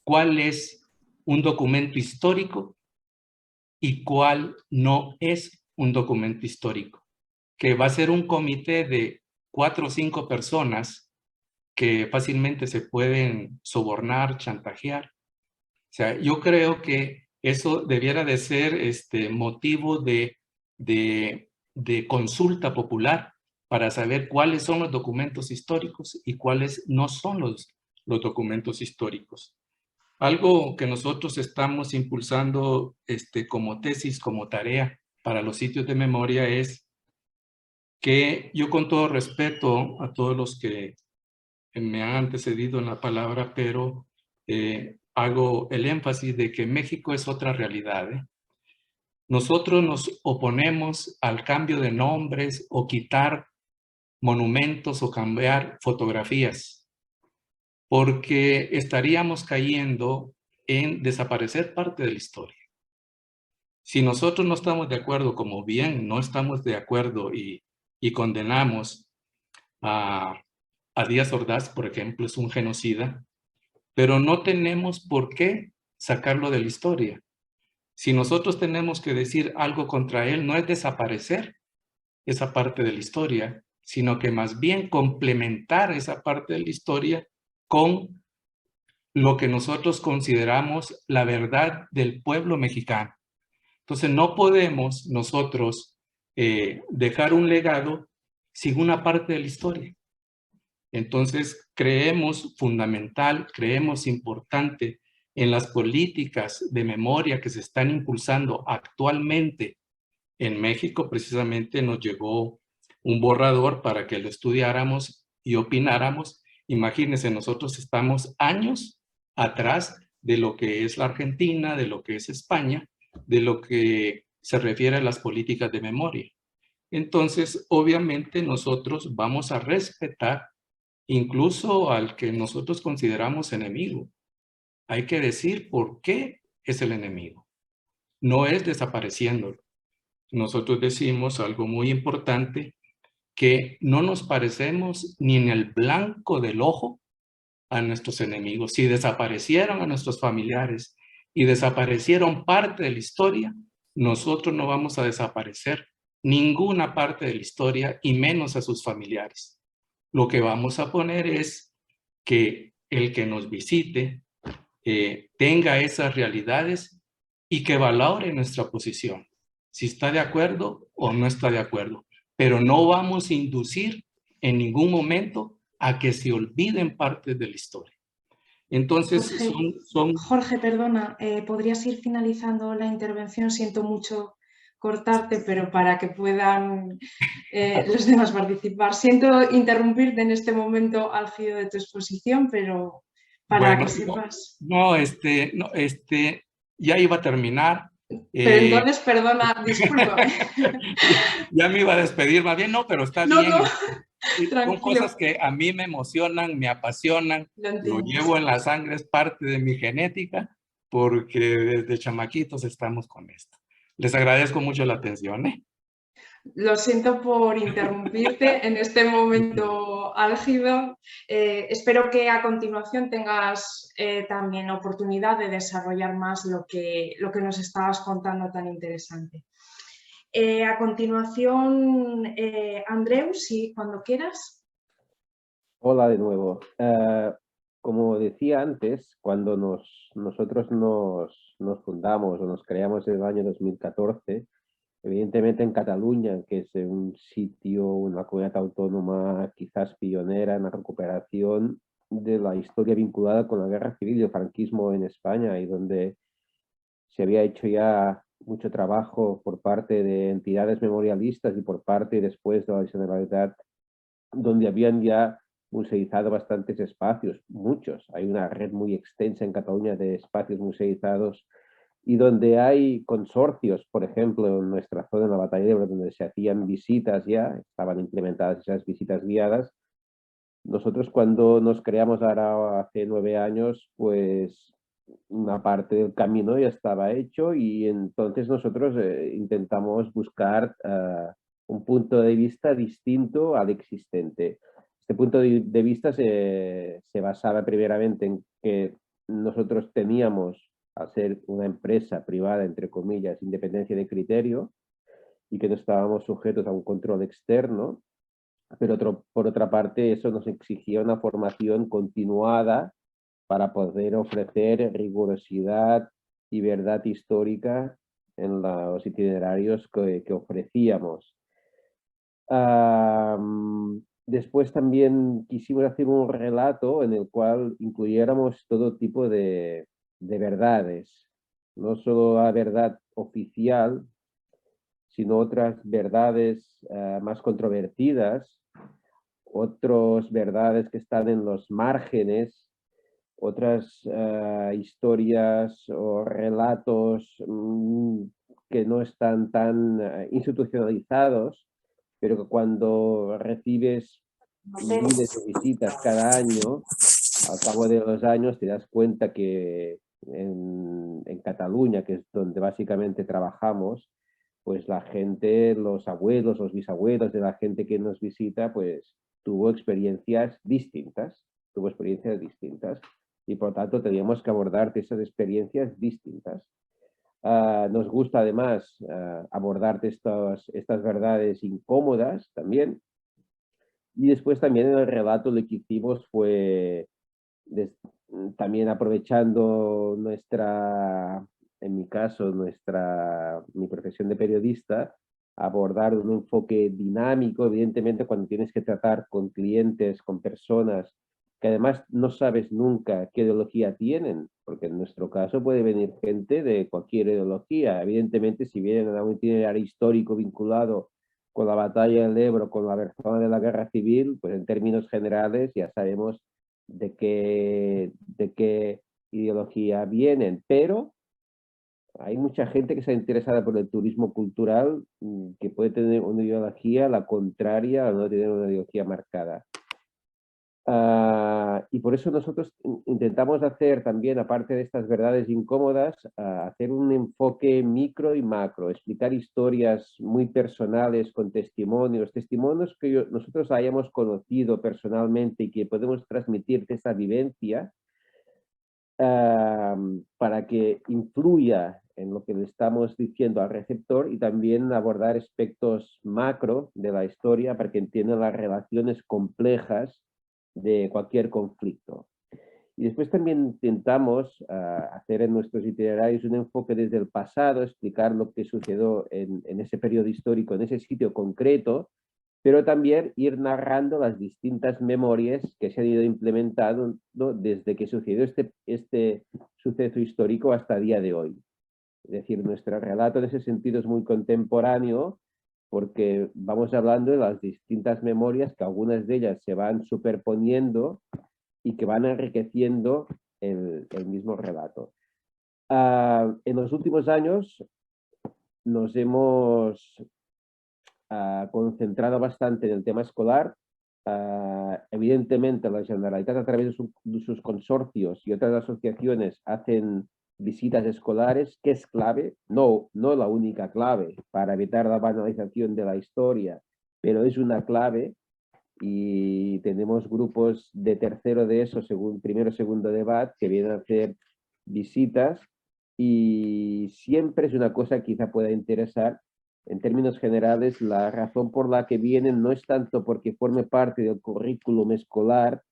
cuál es un documento histórico y cuál no es un documento histórico? que va a ser un comité de 4 o 5 personas que fácilmente se pueden sobornar, chantajear. O sea, yo creo que eso debiera de ser motivo de consulta popular para saber cuáles son los documentos históricos y cuáles no son los documentos históricos. Algo que nosotros estamos impulsando como tesis, como tarea para los sitios de memoria es que yo, con todo respeto a todos los que me han antecedido en la palabra, pero hago el énfasis de que México es otra realidad. Nosotros nos oponemos al cambio de nombres o quitar monumentos o cambiar fotografías, porque estaríamos cayendo en desaparecer parte de la historia. Si nosotros no estamos de acuerdo, como bien no estamos de acuerdo y condenamos a Díaz Ordaz, por ejemplo, es un genocida, pero no tenemos por qué sacarlo de la historia. Si nosotros tenemos que decir algo contra él, no es desaparecer esa parte de la historia, sino que más bien complementar esa parte de la historia con lo que nosotros consideramos la verdad del pueblo mexicano. Entonces no podemos nosotros dejar un legado sin una parte de la historia. Entonces creemos fundamental, creemos importante en las políticas de memoria que se están impulsando actualmente en México. Precisamente nos llegó un borrador para que lo estudiáramos y opináramos. Imagínense, nosotros estamos años atrás de lo que es la Argentina, de lo que es España, de lo que se refiere a las políticas de memoria. Entonces, obviamente nosotros vamos a respetar incluso al que nosotros consideramos enemigo. Hay que decir por qué es el enemigo. No es desapareciéndolo. Nosotros decimos algo muy importante, que no nos parecemos ni en el blanco del ojo a nuestros enemigos. Si desaparecieron a nuestros familiares y desaparecieron parte de la historia, nosotros no vamos a desaparecer ninguna parte de la historia y menos a sus familiares. Lo que vamos a poner es que el que nos visite tenga esas realidades y que valore nuestra posición, si está de acuerdo o no está de acuerdo. Pero no vamos a inducir en ningún momento a que se olviden partes de la historia. Entonces, Jorge, perdona, ¿podrías ir finalizando la intervención? Siento mucho cortarte, pero para que puedan los demás participar. Siento interrumpirte en este momento álgido de tu exposición, pero para que sepas. Ya iba a terminar. Pero entonces, perdona, discúlpame. Ya me iba a despedir más bien, no, pero está bien. No. Son Tranquilo. cosas que a mí me emocionan, me apasionan, lo llevo en la sangre, es parte de mi genética, porque desde chamaquitos estamos con esto. Les agradezco mucho la atención. Lo siento por interrumpirte en este momento álgido. Espero que a continuación tengas también oportunidad de desarrollar más lo que nos estabas contando tan interesante. A continuación, Andreu, sí, cuando quieras. Hola de nuevo. Como decía antes, cuando nosotros nos fundamos o nos creamos en el año 2014, evidentemente en Cataluña, que es un sitio, una comunidad autónoma quizás pionera en la recuperación de la historia vinculada con la guerra civil y el franquismo en España, y donde se había hecho ya mucho trabajo por parte de entidades memorialistas y por parte después de la Generalitat, donde habían ya museizado bastantes espacios, muchos. Hay una red muy extensa en Cataluña de espacios museizados, y donde hay consorcios, por ejemplo, en nuestra zona, en la Batalla de Ebro, donde se hacían visitas ya, estaban implementadas esas visitas guiadas. Nosotros, cuando nos creamos ahora hace 9 años, pues una parte del camino ya estaba hecho, y entonces nosotros intentamos buscar un punto de vista distinto al existente. Este punto de vista se basaba primeramente en que nosotros teníamos, al ser una empresa privada, entre comillas, independencia de criterio, y que no estábamos sujetos a un control externo, pero por otra parte eso nos exigía una formación continuada para poder ofrecer rigurosidad y verdad histórica en los itinerarios que ofrecíamos. Después también quisimos hacer un relato en el cual incluyéramos todo tipo de verdades, no solo la verdad oficial, sino otras verdades más controvertidas, otras verdades que están en los márgenes, otras historias o relatos que no están tan institucionalizados, pero que cuando recibes miles de visitas cada año, al cabo de los años te das cuenta que en Cataluña, que es donde básicamente trabajamos, pues la gente, los abuelos, los bisabuelos de la gente que nos visita, pues tuvo experiencias distintas, y por tanto teníamos que abordar esas experiencias distintas. Nos gusta además abordar estas verdades incómodas también. Y después también en el relato lo que hicimos fue también aprovechando en mi caso, mi profesión de periodista, abordar un enfoque dinámico, evidentemente cuando tienes que tratar con clientes, con personas que además no sabes nunca qué ideología tienen, porque en nuestro caso puede venir gente de cualquier ideología. Evidentemente, si vienen a un itinerario histórico vinculado con la batalla del Ebro, con la zona de la guerra civil, pues en términos generales ya sabemos de qué ideología vienen, pero hay mucha gente que está interesada por el turismo cultural que puede tener una ideología la contraria o no tener una ideología marcada. Y por eso nosotros intentamos hacer también, aparte de estas verdades incómodas, hacer un enfoque micro y macro, explicar historias muy personales con testimonios que nosotros hayamos conocido personalmente y que podemos transmitir esa vivencia para que influya en lo que le estamos diciendo al receptor, y también abordar aspectos macro de la historia para que entienda las relaciones complejas de cualquier conflicto. Y después también intentamos hacer en nuestros itinerarios un enfoque desde el pasado, explicar lo que sucedió en ese periodo histórico, en ese sitio concreto, pero también ir narrando las distintas memorias que se han ido implementando, ¿no?, desde que sucedió este suceso histórico hasta el día de hoy. Es decir, nuestro relato en ese sentido es muy contemporáneo, porque vamos hablando de las distintas memorias, que algunas de ellas se van superponiendo y que van enriqueciendo el mismo relato. En los últimos años nos hemos concentrado bastante en el tema escolar. Evidentemente, la Generalitat, a través de sus consorcios y otras asociaciones, hacen visitas escolares, que es clave, no la única clave para evitar la banalización de la historia, pero es una clave, y tenemos grupos de tercero de eso, primero, segundo de BAT, que vienen a hacer visitas, y siempre es una cosa que quizá pueda interesar. En términos generales, la razón por la que vienen no es tanto porque forme parte del currículum escolar,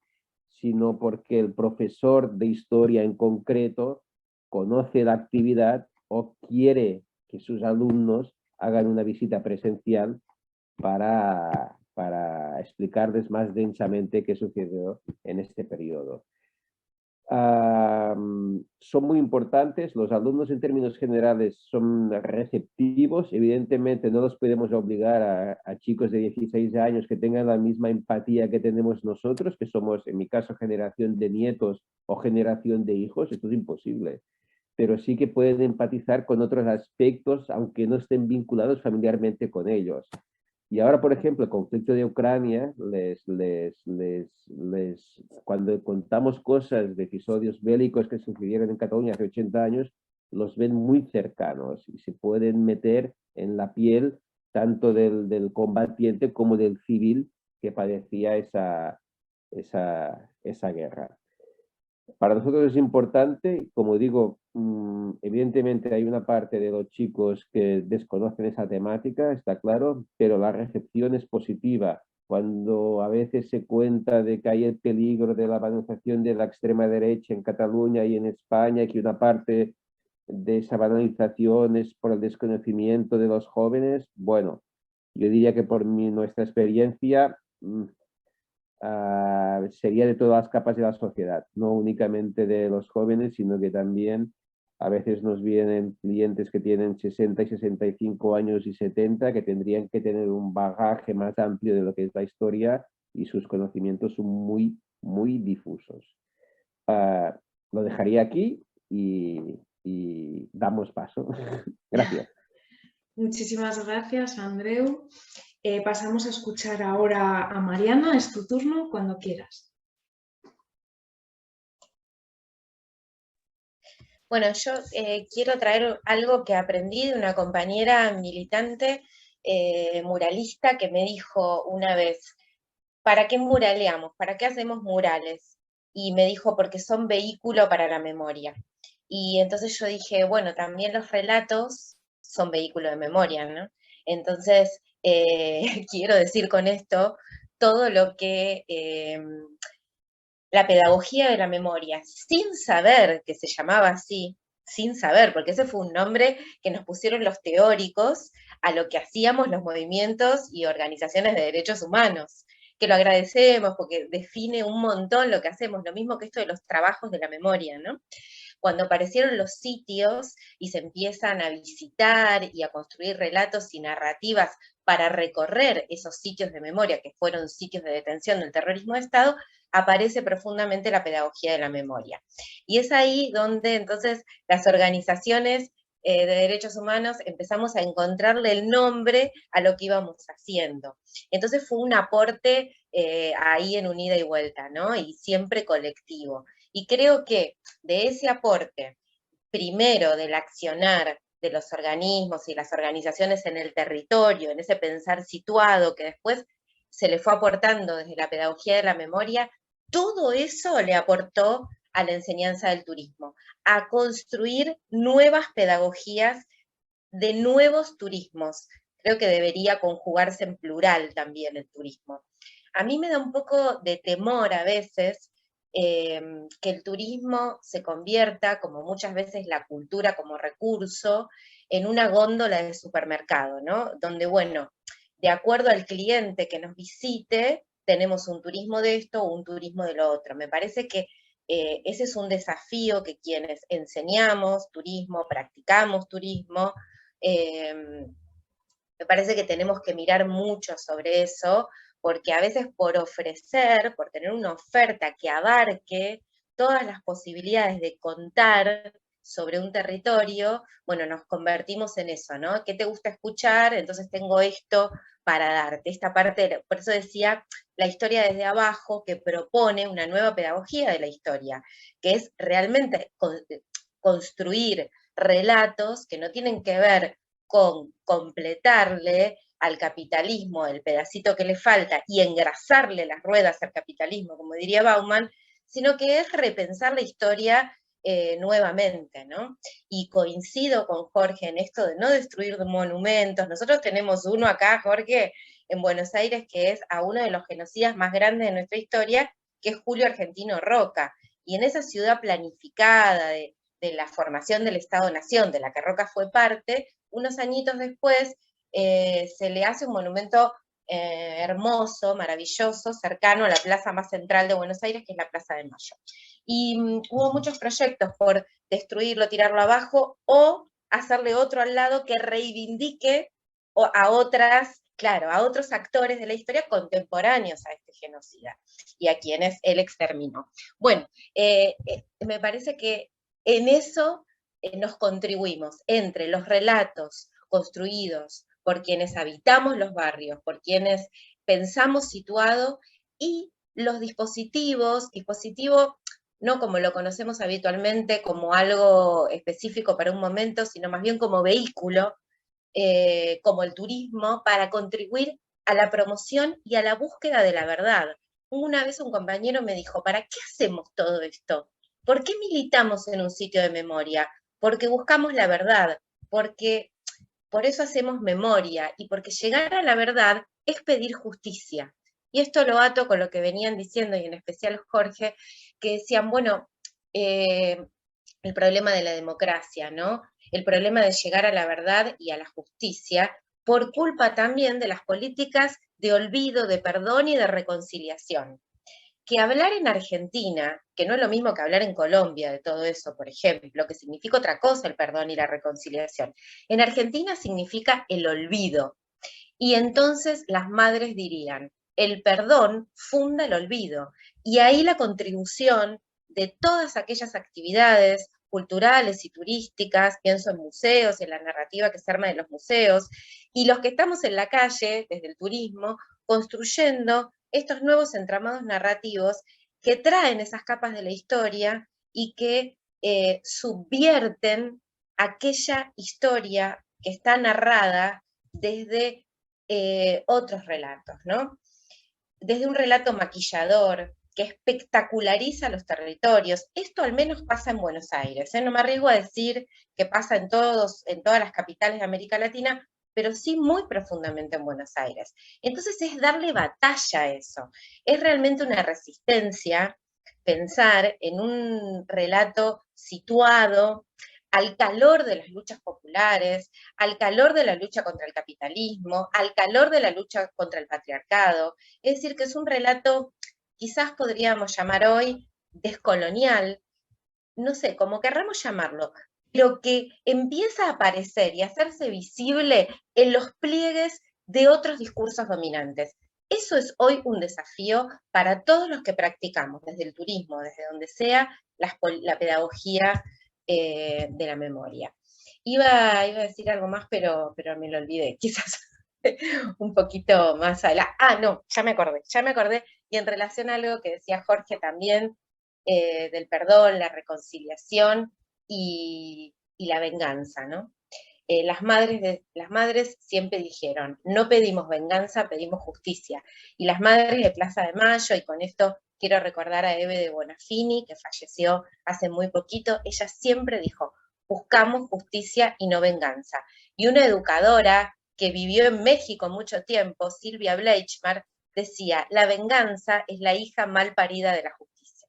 sino porque el profesor de historia en concreto conoce la actividad o quiere que sus alumnos hagan una visita presencial para explicarles más densamente qué sucedió en este periodo. Son muy importantes. Los alumnos en términos generales son receptivos. Evidentemente no los podemos obligar a chicos de 16 años que tengan la misma empatía que tenemos nosotros, que somos, en mi caso, generación de nietos o generación de hijos. Esto es imposible. Pero sí que pueden empatizar con otros aspectos, aunque no estén vinculados familiarmente con ellos. Y ahora, por ejemplo, el conflicto de Ucrania, cuando contamos cosas de episodios bélicos que sucedieron en Cataluña hace 80 años, los ven muy cercanos y se pueden meter en la piel tanto del combatiente como del civil que padecía esa guerra. Para nosotros es importante, como digo, evidentemente hay una parte de los chicos que desconocen esa temática, está claro, pero la recepción es positiva. Cuando a veces se cuenta de que hay el peligro de la banalización de la extrema derecha en Cataluña y en España, y que una parte de esa banalización es por el desconocimiento de los jóvenes, bueno, yo diría que por nuestra experiencia sería de todas las capas de la sociedad, no únicamente de los jóvenes, sino que también a veces nos vienen clientes que tienen 60 y 65 años y 70, que tendrían que tener un bagaje más amplio de lo que es la historia, y sus conocimientos son muy, muy difusos. Lo dejaría aquí y damos paso. Gracias. Muchísimas gracias, Andreu. Pasamos a escuchar ahora a Mariana. Es tu turno, cuando quieras. Bueno, yo quiero traer algo que aprendí de una compañera militante muralista que me dijo una vez: ¿para qué muraleamos? ¿Para qué hacemos murales? Y me dijo: porque son vehículo para la memoria. Y entonces yo dije, bueno, también los relatos son vehículo de memoria, ¿no? Entonces, quiero decir con esto todo lo que la pedagogía de la memoria, sin saber que se llamaba así, sin saber, porque ese fue un nombre que nos pusieron los teóricos a lo que hacíamos los movimientos y organizaciones de derechos humanos, que lo agradecemos porque define un montón lo que hacemos, lo mismo que esto de los trabajos de la memoria, ¿no? Cuando aparecieron los sitios y se empiezan a visitar y a construir relatos y narrativas para recorrer esos sitios de memoria, que fueron sitios de detención del terrorismo de Estado, aparece profundamente la pedagogía de la memoria. Y es ahí donde entonces las organizaciones de derechos humanos empezamos a encontrarle el nombre a lo que íbamos haciendo. Entonces fue un aporte ahí en un ida y vuelta, ¿no? Y siempre colectivo. Y creo que de ese aporte, primero del accionar de los organismos y las organizaciones en el territorio, en ese pensar situado que después se le fue aportando desde la pedagogía de la memoria, todo eso le aportó a la enseñanza del turismo, a construir nuevas pedagogías de nuevos turismos. Creo que debería conjugarse en plural también el turismo. A mí me da un poco de temor a veces que el turismo se convierta, como muchas veces la cultura como recurso, en una góndola de supermercado, ¿no? Donde, bueno, de acuerdo al cliente que nos visite, tenemos un turismo de esto o un turismo de lo otro. Me parece que ese es un desafío que quienes enseñamos turismo, practicamos turismo, me parece que tenemos que mirar mucho sobre eso, porque a veces por ofrecer, por tener una oferta que abarque todas las posibilidades de contar sobre un territorio, bueno, nos convertimos en eso, ¿no? ¿Qué te gusta escuchar? Entonces tengo esto para darte, esta parte, por eso decía, la historia desde abajo, que propone una nueva pedagogía de la historia, que es realmente construir relatos que no tienen que ver con completarle al capitalismo el pedacito que le falta y engrasarle las ruedas al capitalismo, como diría Bauman, sino que es repensar la historia nuevamente, ¿no? Y coincido con Jorge en esto de no destruir monumentos. Nosotros tenemos uno acá, Jorge, en Buenos Aires, que es a uno de los genocidas más grandes de nuestra historia, que es Julio Argentino Roca. Y en esa ciudad planificada de la formación del Estado-Nación, de la que Roca fue parte, unos añitos después se le hace un monumento hermoso, maravilloso, cercano a la plaza más central de Buenos Aires, que es la Plaza de Mayo. Y hubo muchos proyectos por destruirlo, tirarlo abajo, o hacerle otro al lado que reivindique a otras, claro, a otros actores de la historia contemporáneos a este genocida, y a quienes él exterminó. Bueno, me parece que en eso nos contribuimos, entre los relatos construidos por quienes habitamos los barrios, por quienes pensamos situado, y los dispositivos, dispositivo no como lo conocemos habitualmente, como algo específico para un momento, sino más bien como vehículo, como el turismo, para contribuir a la promoción y a la búsqueda de la verdad. Una vez un compañero me dijo, ¿para qué hacemos todo esto? ¿Por qué militamos en un sitio de memoria? porque buscamos la verdad, porque por eso hacemos memoria y porque llegar a la verdad es pedir justicia. Y esto lo ato con lo que venían diciendo, y en especial Jorge, que decían, bueno, el problema de la democracia, ¿no? El problema de llegar a la verdad y a la justicia por culpa también de las políticas de olvido, de perdón y de reconciliación. Que hablar en Argentina, que no es lo mismo que hablar en Colombia de todo eso, por ejemplo, que significa otra cosa el perdón y la reconciliación. En Argentina significa el olvido. Y entonces las madres dirían, el perdón funda el olvido. Y ahí la contribución de todas aquellas actividades culturales y turísticas, pienso en museos, en la narrativa que se arma de los museos, y los que estamos en la calle, desde el turismo, construyendo estos nuevos entramados narrativos que traen esas capas de la historia y que subvierten aquella historia que está narrada desde otros relatos, ¿no? Desde un relato maquillador que espectaculariza los territorios. Esto al menos pasa en Buenos Aires, ¿eh? No me arriesgo a decir que pasa en todas las capitales de América Latina, pero sí muy profundamente en Buenos Aires. Entonces es darle batalla a eso. Es realmente una resistencia pensar en un relato situado al calor de las luchas populares, al calor de la lucha contra el capitalismo, al calor de la lucha contra el patriarcado. Es decir, que es un relato, quizás podríamos llamar hoy, descolonial, no sé, como querramos llamarlo, pero que empieza a aparecer y a hacerse visible en los pliegues de otros discursos dominantes. Eso es hoy un desafío para todos los que practicamos, desde el turismo, desde donde sea, la pedagogía de la memoria. Iba a decir algo más, pero me lo olvidé, quizás un poquito más adelante. No, ya me acordé, y en relación a algo que decía Jorge también, del perdón, la reconciliación y la venganza, ¿no? Las madres siempre dijeron, no pedimos venganza, pedimos justicia. Y las madres de Plaza de Mayo, y con esto quiero recordar a Eve de Bonafini, que falleció hace muy poquito, ella siempre dijo, buscamos justicia y no venganza. Y una educadora que vivió en México mucho tiempo, Silvia Bleichmar, decía, la venganza es la hija mal parida de la justicia.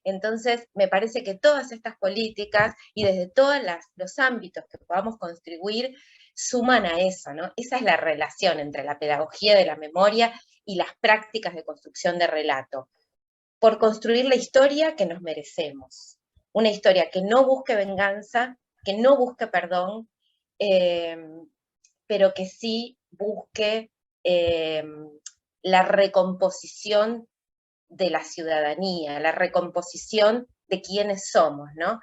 Entonces, me parece que todas estas políticas y desde todos los ámbitos que podamos contribuir suman a eso, ¿no? Esa es la relación entre la pedagogía de la memoria y las prácticas de construcción de relato, por construir la historia que nos merecemos. Una historia que no busque venganza, que no busque perdón, pero que sí busque la recomposición de la ciudadanía, la recomposición de quiénes somos, ¿no?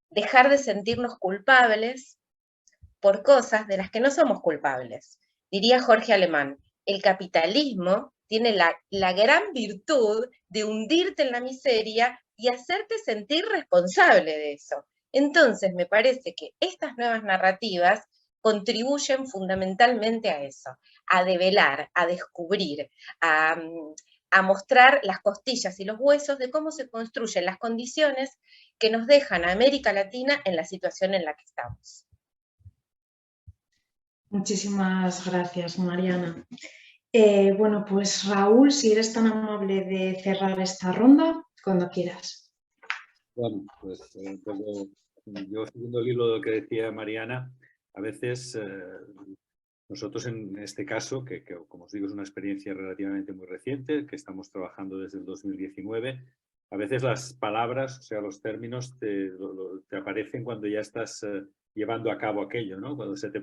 Dejar de sentirnos culpables por cosas de las que no somos culpables. Diría Jorge Alemán, el capitalismo tiene la gran virtud de hundirte en la miseria y hacerte sentir responsable de eso. Entonces, me parece que estas nuevas narrativas contribuyen fundamentalmente a eso, a develar, a descubrir, a mostrar las costillas y los huesos de cómo se construyen las condiciones que nos dejan a América Latina en la situación en la que estamos. Muchísimas gracias, Mariana. Bueno, pues Raúl, si eres tan amable de cerrar esta ronda, cuando quieras. Bueno, pues yo siguiendo el hilo de lo que decía Mariana, a veces nosotros en este caso, que como os digo es una experiencia relativamente muy reciente, que estamos trabajando desde el 2019, a veces las palabras, o sea, los términos te aparecen cuando ya estás llevando a cabo aquello, ¿no? Cuando se te...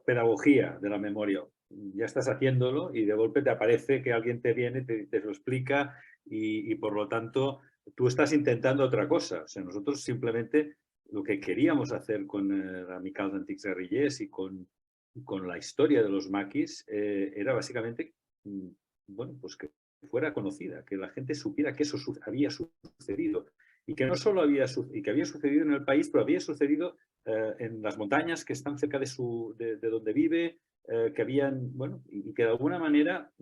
pedagogía de la memoria, ya estás haciéndolo y de golpe te aparece que alguien te viene, te lo explica y por lo tanto tú estás intentando otra cosa. O sea, nosotros simplemente lo que queríamos hacer con Amicals Antics Guerrillers y con la historia de los maquis era básicamente, bueno, pues que fuera conocida, que la gente supiera que eso había sucedido y que no solo había sucedido en el país, pero había sucedido en las montañas que están cerca de donde vive, que habían, bueno, y que de alguna manera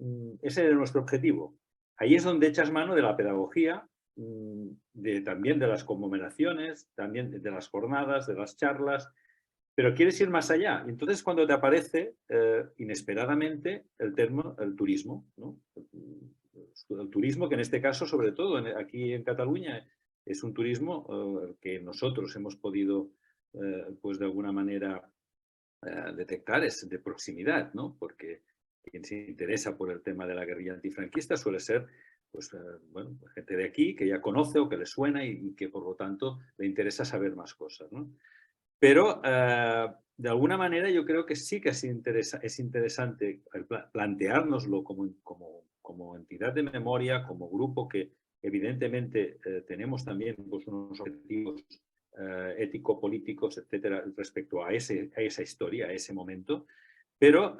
ese era nuestro objetivo. Ahí es donde echas mano de la pedagogía también de las conmemoraciones, también de las jornadas, de las charlas, pero quieres ir más allá. Y entonces cuando te aparece inesperadamente el turismo, ¿no? El turismo que en este caso, sobre todo aquí en Cataluña, es un turismo que nosotros hemos podido, pues de alguna manera, detectar, es de proximidad, ¿no? Porque quien se interesa por el tema de la guerrilla antifranquista suele ser pues, bueno, gente de aquí que ya conoce o que le suena y que por lo tanto le interesa saber más cosas, ¿no? Pero de alguna manera yo creo que sí que es interesante planteárnoslo como entidad de memoria, como grupo que evidentemente tenemos también pues, unos objetivos ético-políticos, etcétera, respecto a esa historia, a ese momento. Pero,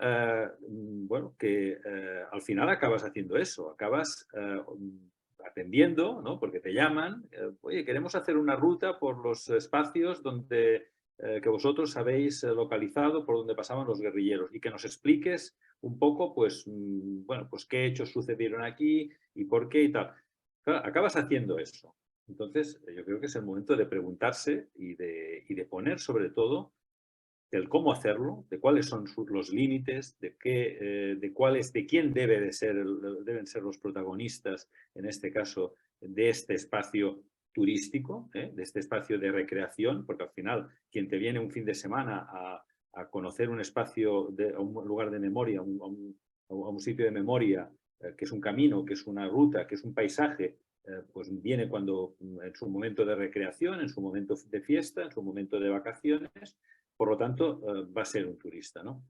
bueno, que al final acabas haciendo eso, acabas atendiendo, ¿no? Porque te llaman, oye, queremos hacer una ruta por los espacios donde, que vosotros habéis localizado, por donde pasaban los guerrilleros, y que nos expliques un poco, pues, bueno, pues qué hechos sucedieron aquí y por qué y tal. Claro, acabas haciendo eso. Entonces, yo creo que es el momento de preguntarse y de poner sobre todo del cómo hacerlo, de cuáles son los límites, de quién deben ser los protagonistas, en este caso, de este espacio turístico, de este espacio de recreación, porque al final quien te viene un fin de semana a conocer un espacio, a un lugar de memoria, a un sitio de memoria, que es un camino, que es una ruta, que es un paisaje, pues viene cuando en su momento de recreación, en su momento de fiesta, en su momento de vacaciones. Por lo tanto, va a ser un turista, ¿no?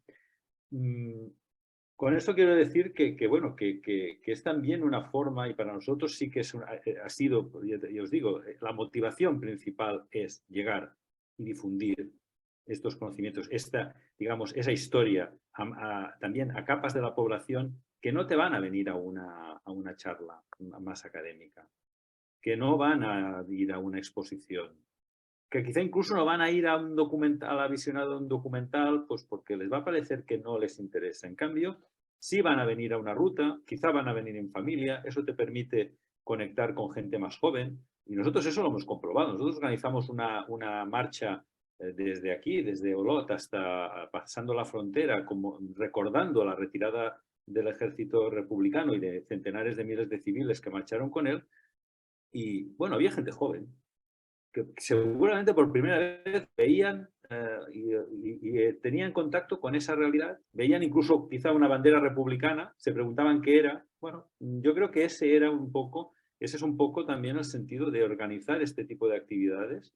Con esto quiero decir bueno, que es también una forma, y para nosotros sí que ha sido, ya os digo, la motivación principal es llegar y difundir estos conocimientos, digamos, esa historia también a capas de la población que no te van a venir a una charla más académica, que no van a ir a una exposición, que quizá incluso no van a ir a la visionada de un documental, pues porque les va a parecer que no les interesa. En cambio, sí van a venir a una ruta, quizá van a venir en familia, eso te permite conectar con gente más joven. Y nosotros eso lo hemos comprobado. Nosotros organizamos una marcha desde aquí, desde Olot hasta pasando la frontera, como recordando la retirada del ejército republicano y de centenares de miles de civiles que marcharon con él. Y bueno, había gente joven que seguramente por primera vez veían y tenían contacto con esa realidad, veían incluso quizá una bandera republicana, se preguntaban qué era. Bueno, yo creo que ese es un poco también el sentido de organizar este tipo de actividades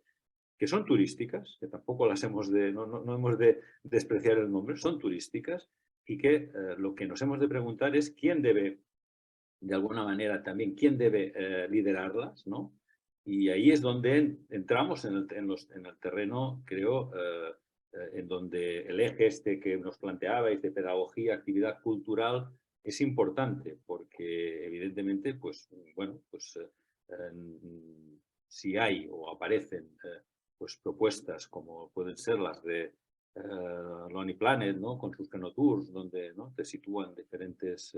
que son turísticas, que tampoco no hemos de despreciar el nombre, son turísticas y que lo que nos hemos de preguntar es quién debe, de alguna manera también, quién debe liderarlas, ¿no? Y ahí es donde entramos en el terreno, creo, en donde el eje este que nos planteabais de pedagogía, actividad cultural, es importante, porque evidentemente, pues, bueno, pues si hay o aparecen pues propuestas como pueden ser las de Lonely Planet, ¿no? Con sus Kenotours, donde, ¿no?, te sitúan diferentes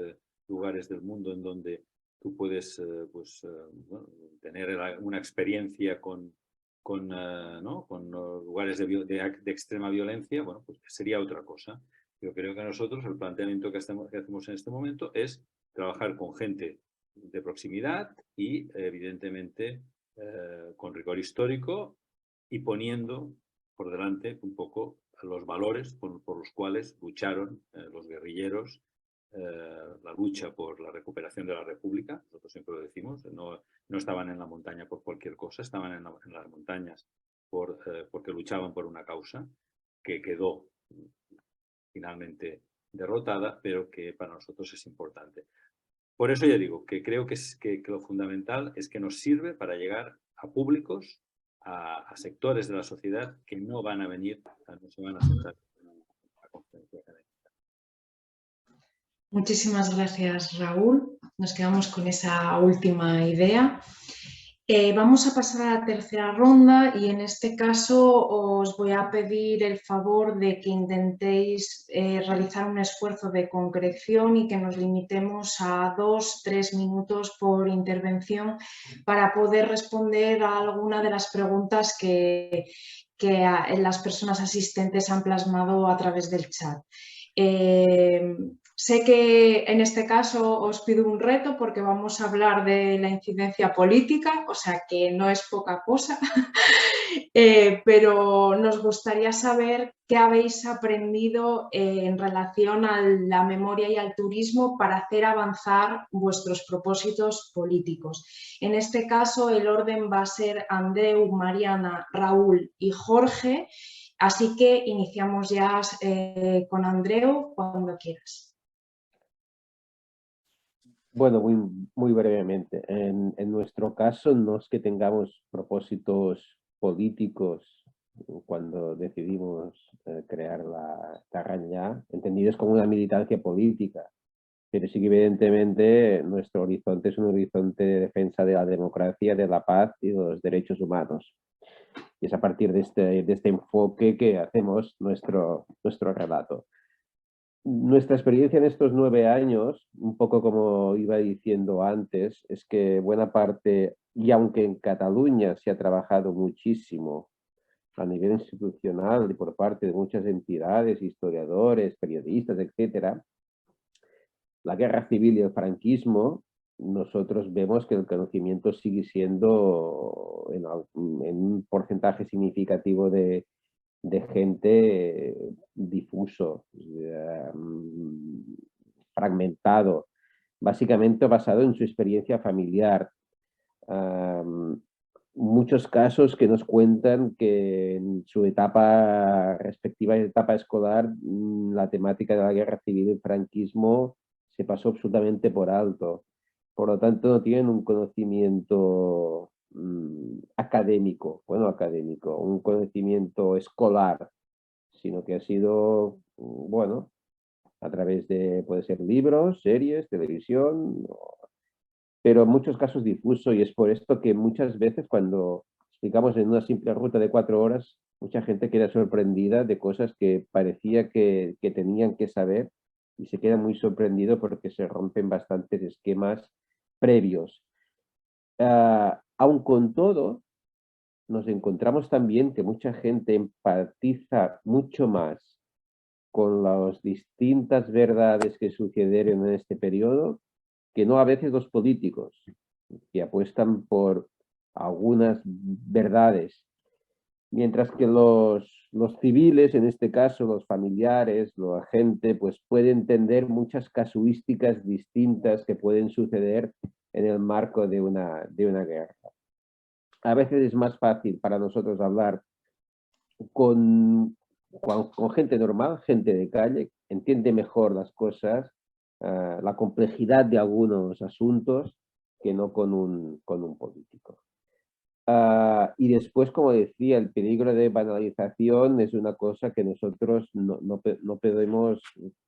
lugares del mundo en donde tú puedes bueno, tener una experiencia con lugares de extrema violencia. Bueno, pues sería otra cosa. Yo creo que nosotros el planteamiento que hacemos en este momento es trabajar con gente de proximidad y evidentemente con rigor histórico y poniendo por delante un poco los valores por los cuales lucharon los guerrilleros, la lucha por la recuperación de la República. Nosotros siempre lo decimos, no estaban en la montaña por cualquier cosa, estaban en las montañas porque luchaban por una causa que quedó finalmente derrotada, pero que para nosotros es importante. Por eso ya digo que creo que lo fundamental es que nos sirve para llegar a públicos, a sectores de la sociedad que no van a venir, no se van a sentar en la conferencia académica. Muchísimas gracias, Raúl. Nos quedamos con esa última idea. Vamos a pasar a la tercera ronda y en este caso os voy a pedir el favor de que intentéis realizar un esfuerzo de concreción y que nos limitemos a 2-3 minutos por intervención para poder responder a alguna de las preguntas que las personas asistentes han plasmado a través del chat. Sé que en este caso os pido un reto porque vamos a hablar de la incidencia política, o sea que no es poca cosa, pero nos gustaría saber qué habéis aprendido en relación a la memoria y al turismo para hacer avanzar vuestros propósitos políticos. En este caso el orden va a ser Andreu, Mariana, Raúl y Jorge, así que iniciamos ya con Andreu cuando quieras. Bueno, muy brevemente. En nuestro caso no es que tengamos propósitos políticos cuando decidimos crear la Tarraña, entendidos como una militancia política, pero sí que evidentemente nuestro horizonte es un horizonte de defensa de la democracia, de la paz y de los derechos humanos. Y es a partir de este enfoque que hacemos nuestro relato. Nuestra experiencia en estos 9 años, un poco como iba diciendo antes, es que buena parte, y aunque en Cataluña se ha trabajado muchísimo a nivel institucional y por parte de muchas entidades, historiadores, periodistas, etc., la guerra civil y el franquismo, nosotros vemos que el conocimiento sigue siendo en un porcentaje significativo de gente difuso, fragmentado, básicamente basado en su experiencia familiar. Muchos casos que nos cuentan que en su respectiva etapa escolar, la temática de la guerra civil y el franquismo se pasó absolutamente por alto. Por lo tanto, no tienen un conocimiento académico, un conocimiento escolar, sino que ha sido, bueno, a través de, puede ser libros, series, televisión, pero en muchos casos difuso, y es por esto que muchas veces cuando explicamos en una simple ruta de 4 horas, mucha gente queda sorprendida de cosas que parecía que tenían que saber y se queda muy sorprendido porque se rompen bastantes esquemas previos. Aun con todo, nos encontramos también que mucha gente empatiza mucho más con las distintas verdades que sucedieron en este periodo que no a veces los políticos, que apuestan por algunas verdades, mientras que los civiles, en este caso los familiares, la gente, pues puede entender muchas casuísticas distintas que pueden suceder en el marco de una guerra. A veces es más fácil para nosotros hablar con gente normal, gente de calle, entiende mejor las cosas, la complejidad de algunos asuntos, que no con un político. Y después, como decía, el peligro de banalización es una cosa que nosotros no podemos,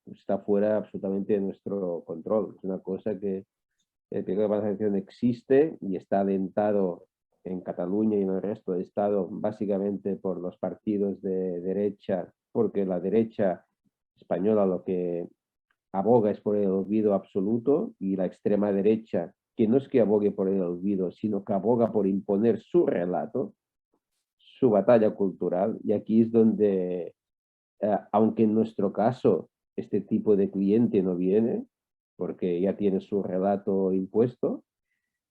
está fuera absolutamente de nuestro control. Es una cosa que el peligro de banalización existe y está alentado en Cataluña y en el resto del Estado básicamente por los partidos de derecha, porque la derecha española lo que aboga es por el olvido absoluto, y la extrema derecha, que no es que abogue por el olvido, sino que aboga por imponer su relato, su batalla cultural. Y aquí es donde, aunque en nuestro caso este tipo de cliente no viene, porque ya tiene su relato impuesto,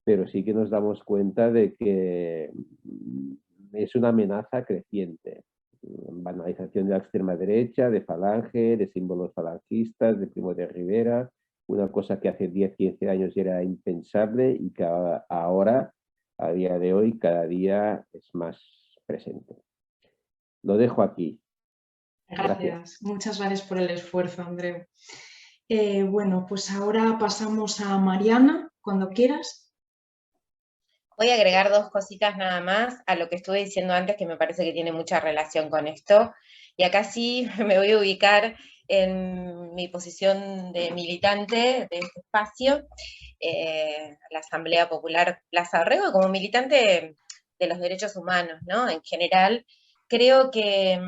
pero sí que nos damos cuenta de que es una amenaza creciente. Banalización de la extrema derecha, de Falange, de símbolos falangistas, de Primo de Rivera, una cosa que hace 10, 15 años era impensable y que ahora, a día de hoy, cada día es más presente. Lo dejo aquí. Gracias. Muchas gracias por el esfuerzo, Andreu. Bueno, pues ahora pasamos a Mariana, cuando quieras. Voy a agregar 2 cositas nada más a lo que estuve diciendo antes, que me parece que tiene mucha relación con esto. Y acá sí me voy a ubicar en mi posición de militante de este espacio. la Asamblea Popular Plaza Dorrego, como militante de los derechos humanos, ¿no? En general, creo que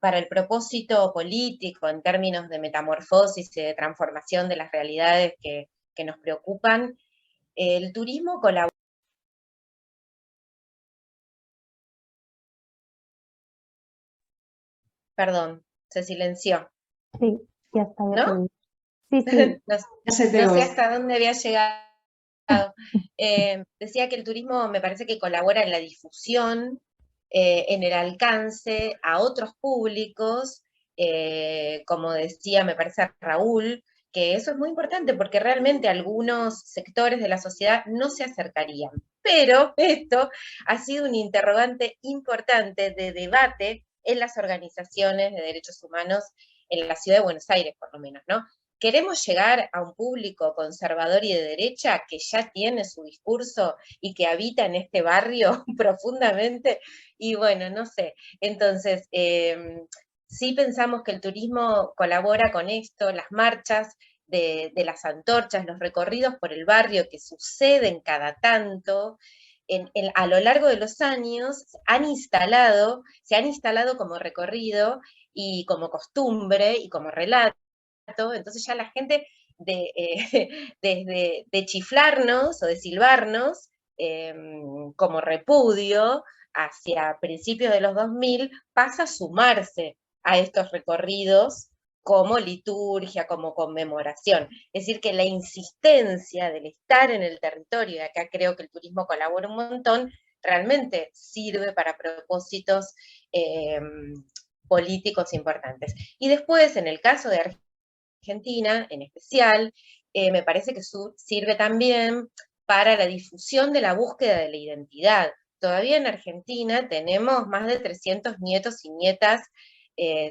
para el propósito político, en términos de metamorfosis y de transformación de las realidades que nos preocupan, el turismo colabora. Perdón, se silenció. Sí, ya está. Ya ¿No? Sí, sí. No sé hasta dónde había llegado. Decía que el turismo me parece que colabora en la difusión, en el alcance a otros públicos, como decía, me parece Raúl, que eso es muy importante porque realmente algunos sectores de la sociedad no se acercarían. Pero esto ha sido un interrogante importante de debate en las organizaciones de derechos humanos en la ciudad de Buenos Aires, por lo menos, ¿no? ¿Queremos llegar a un público conservador y de derecha que ya tiene su discurso y que habita en este barrio profundamente? Y bueno, no sé. Entonces, sí pensamos que el turismo colabora con esto, las marchas de las antorchas, los recorridos por el barrio que suceden cada tanto, a lo largo de los años se han instalado como recorrido y como costumbre y como relato. Entonces ya la gente desde de chiflarnos o de silbarnos como repudio hacia principios de los 2000 pasa a sumarse a estos recorridos como liturgia, como conmemoración. Es decir, que la insistencia del estar en el territorio, y acá creo que el turismo colabora un montón, realmente sirve para propósitos políticos importantes. Y después, en el caso de Argentina, en especial, me parece que sirve también para la difusión de la búsqueda de la identidad. Todavía en Argentina tenemos más de 300 nietos y nietas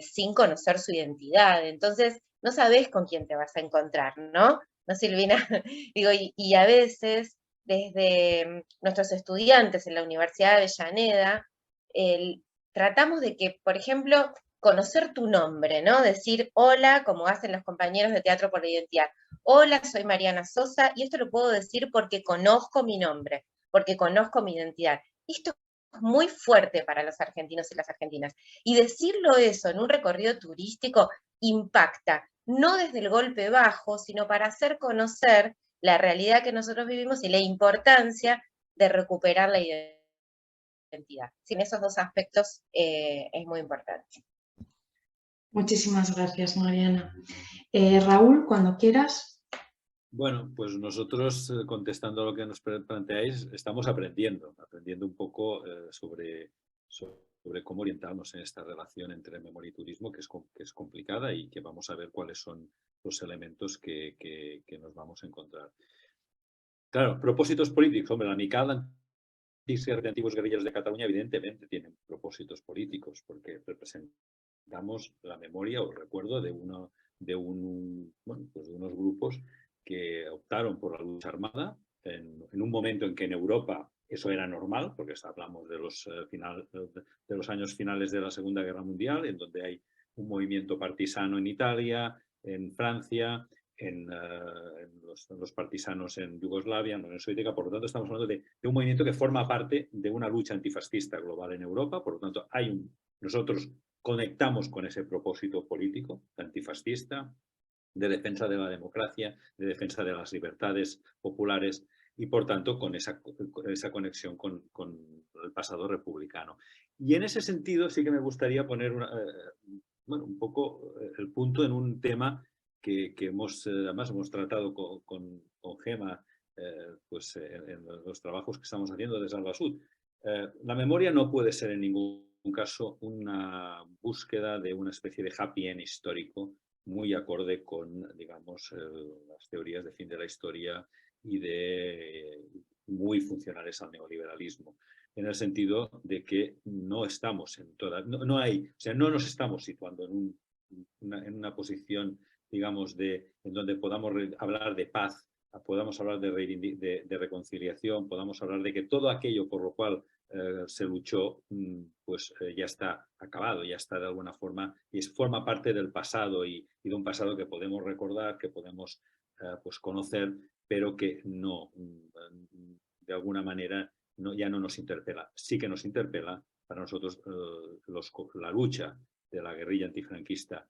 sin conocer su identidad, entonces no sabés con quién te vas a encontrar, ¿no? ¿No, Silvina? Digo, y a veces, desde nuestros estudiantes en la Universidad de Avellaneda, tratamos de que, por ejemplo, conocer tu nombre, ¿no? Decir hola, como hacen los compañeros de Teatro por la Identidad. Hola, soy Mariana Sosa, y esto lo puedo decir porque conozco mi nombre, porque conozco mi identidad. Esto es muy fuerte para los argentinos y las argentinas. Y decirlo eso en un recorrido turístico impacta, no desde el golpe bajo, sino para hacer conocer la realidad que nosotros vivimos y la importancia de recuperar la identidad. Sin esos dos aspectos es muy importante. Muchísimas gracias, Mariana. Raúl, cuando quieras. Bueno, pues nosotros, contestando a lo que nos planteáis, estamos aprendiendo un poco sobre cómo orientarnos en esta relación entre memoria y turismo, que es complicada y que vamos a ver cuáles son los elementos que nos vamos a encontrar. Claro, propósitos políticos. Hombre, la MICAL de Antiguos Guerrilleros de Cataluña evidentemente tienen propósitos políticos porque representamos la memoria o el recuerdo de unos grupos que optaron por la lucha armada en un momento en que en Europa eso era normal, porque hablamos de los años finales de la Segunda Guerra Mundial, en donde hay un movimiento partisano en Italia, en Francia, en los partisanos en Yugoslavia, en la Unión Soviética. Por lo tanto, estamos hablando de un movimiento que forma parte de una lucha antifascista global en Europa. Por lo tanto, nosotros conectamos con ese propósito político antifascista, de defensa de la democracia, de defensa de las libertades populares y, por tanto, con esa conexión con el pasado republicano. Y en ese sentido sí que me gustaría poner un poco el punto en un tema que además hemos tratado con Gema en los trabajos que estamos haciendo desde Alba Sud. La memoria no puede ser en ningún caso una búsqueda de una especie de happy end histórico muy acorde con, digamos, las teorías de fin de la historia y muy funcionales al neoliberalismo, en el sentido de que no estamos no nos estamos situando en una posición, digamos, en donde podamos hablar de paz, podamos hablar de reconciliación, podamos hablar de que todo aquello por lo cual se luchó, ya está acabado, ya está de alguna forma, y forma parte del pasado y de un pasado que podemos recordar, que podemos pues conocer, pero que no, de alguna manera, ya no nos interpela. Sí que nos interpela para nosotros la lucha de la guerrilla antifranquista,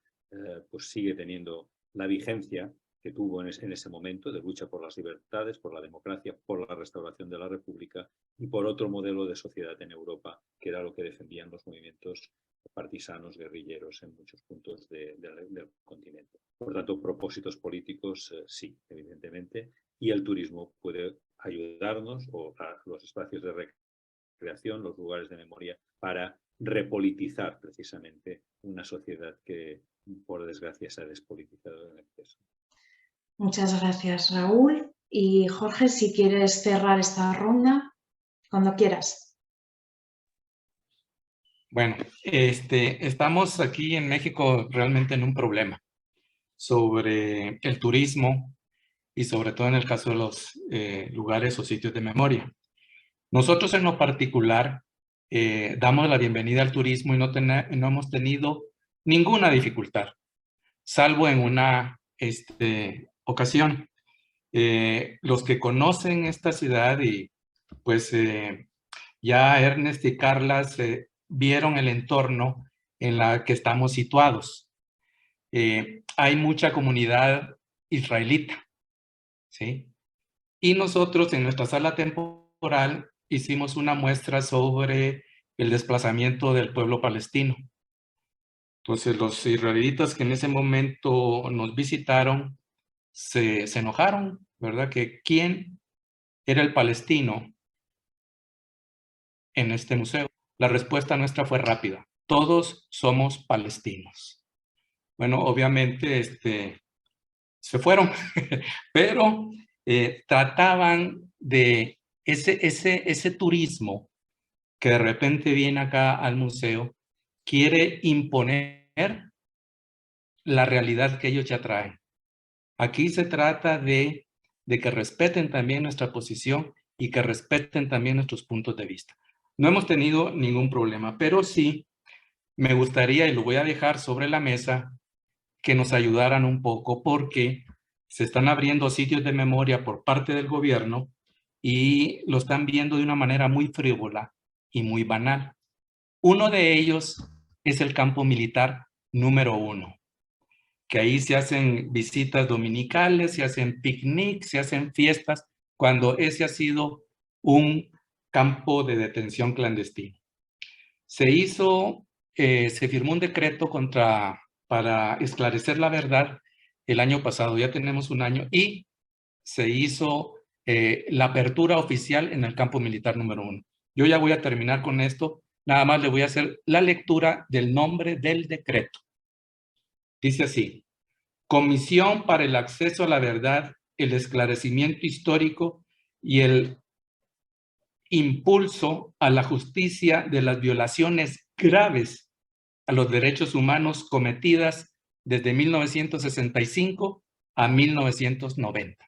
pues sigue teniendo la vigencia que tuvo en ese momento de lucha por las libertades, por la democracia, por la restauración de la República y por otro modelo de sociedad en Europa, que era lo que defendían los movimientos partisanos, guerrilleros en muchos puntos del continente. Por tanto, propósitos políticos, sí, evidentemente, y el turismo puede ayudarnos, o los espacios de recreación, los lugares de memoria, para repolitizar precisamente una sociedad que, por desgracia, se ha despolitizado en exceso. Muchas gracias, Raúl. Y Jorge, si quieres cerrar esta ronda, cuando quieras. Bueno, estamos aquí en México realmente en un problema sobre el turismo y sobre todo en el caso de los lugares o sitios de memoria. Nosotros en lo particular damos la bienvenida al turismo y no hemos tenido ninguna dificultad, salvo en una ocasión. Los que conocen esta ciudad y pues ya Ernest y Carla vieron el entorno en la que estamos situados. Hay mucha comunidad israelita, ¿sí? Y nosotros en nuestra sala temporal hicimos una muestra sobre el desplazamiento del pueblo palestino. Entonces los israelitas que en ese momento nos visitaron se enojaron, ¿verdad? Que quién era el palestino en este museo. La respuesta nuestra fue rápida. Todos somos palestinos. Bueno, obviamente se fueron, pero trataban de ese turismo que de repente viene acá al museo, quiere imponer la realidad que ellos ya traen. Aquí se trata de que respeten también nuestra posición y que respeten también nuestros puntos de vista. No hemos tenido ningún problema, pero sí me gustaría, y lo voy a dejar sobre la mesa, que nos ayudaran un poco porque se están abriendo sitios de memoria por parte del gobierno y lo están viendo de una manera muy frívola y muy banal. Uno de ellos es el campo militar número 1, que ahí se hacen visitas dominicales, se hacen picnics, se hacen fiestas, cuando ese ha sido un campo de detención clandestino. Se firmó un decreto para esclarecer la verdad el año pasado, ya tenemos un año, y se hizo la apertura oficial en el campo militar número 1. Yo ya voy a terminar con esto, nada más le voy a hacer la lectura del nombre del decreto. Dice así: Comisión para el Acceso a la Verdad, el Esclarecimiento Histórico y el Impulso a la Justicia de las violaciones graves a los derechos humanos cometidas desde 1965 a 1990.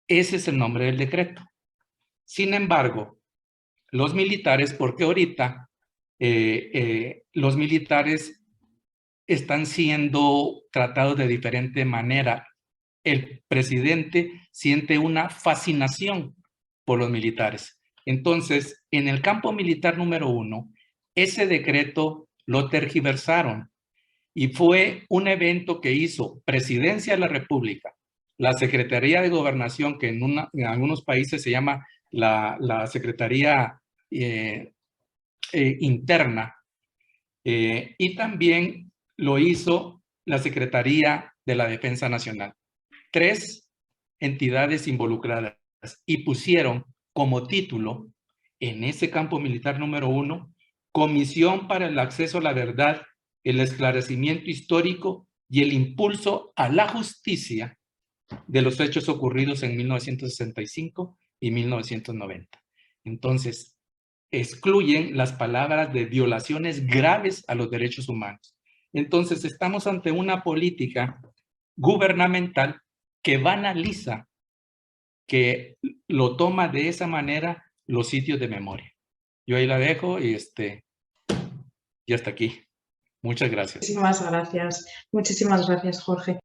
Ese es el nombre del decreto. Sin embargo, los militares, porque ahorita los militares están siendo tratados de diferente manera. El presidente siente una fascinación por los militares. Entonces, en el campo militar número 1, ese decreto lo tergiversaron y fue un evento que hizo Presidencia de la República, la Secretaría de Gobernación, que en algunos países se llama la Secretaría Interna, y también lo hizo la Secretaría de la Defensa Nacional. 3 entidades involucradas y pusieron como título en ese campo militar número 1, Comisión para el Acceso a la Verdad, el Esclarecimiento Histórico y el Impulso a la Justicia de los hechos ocurridos en 1965 y 1990. Entonces, excluyen las palabras de violaciones graves a los derechos humanos. Entonces, estamos ante una política gubernamental que banaliza, que lo toma de esa manera los sitios de memoria. Yo ahí la dejo y hasta aquí. Muchas gracias. Muchísimas gracias, Jorge.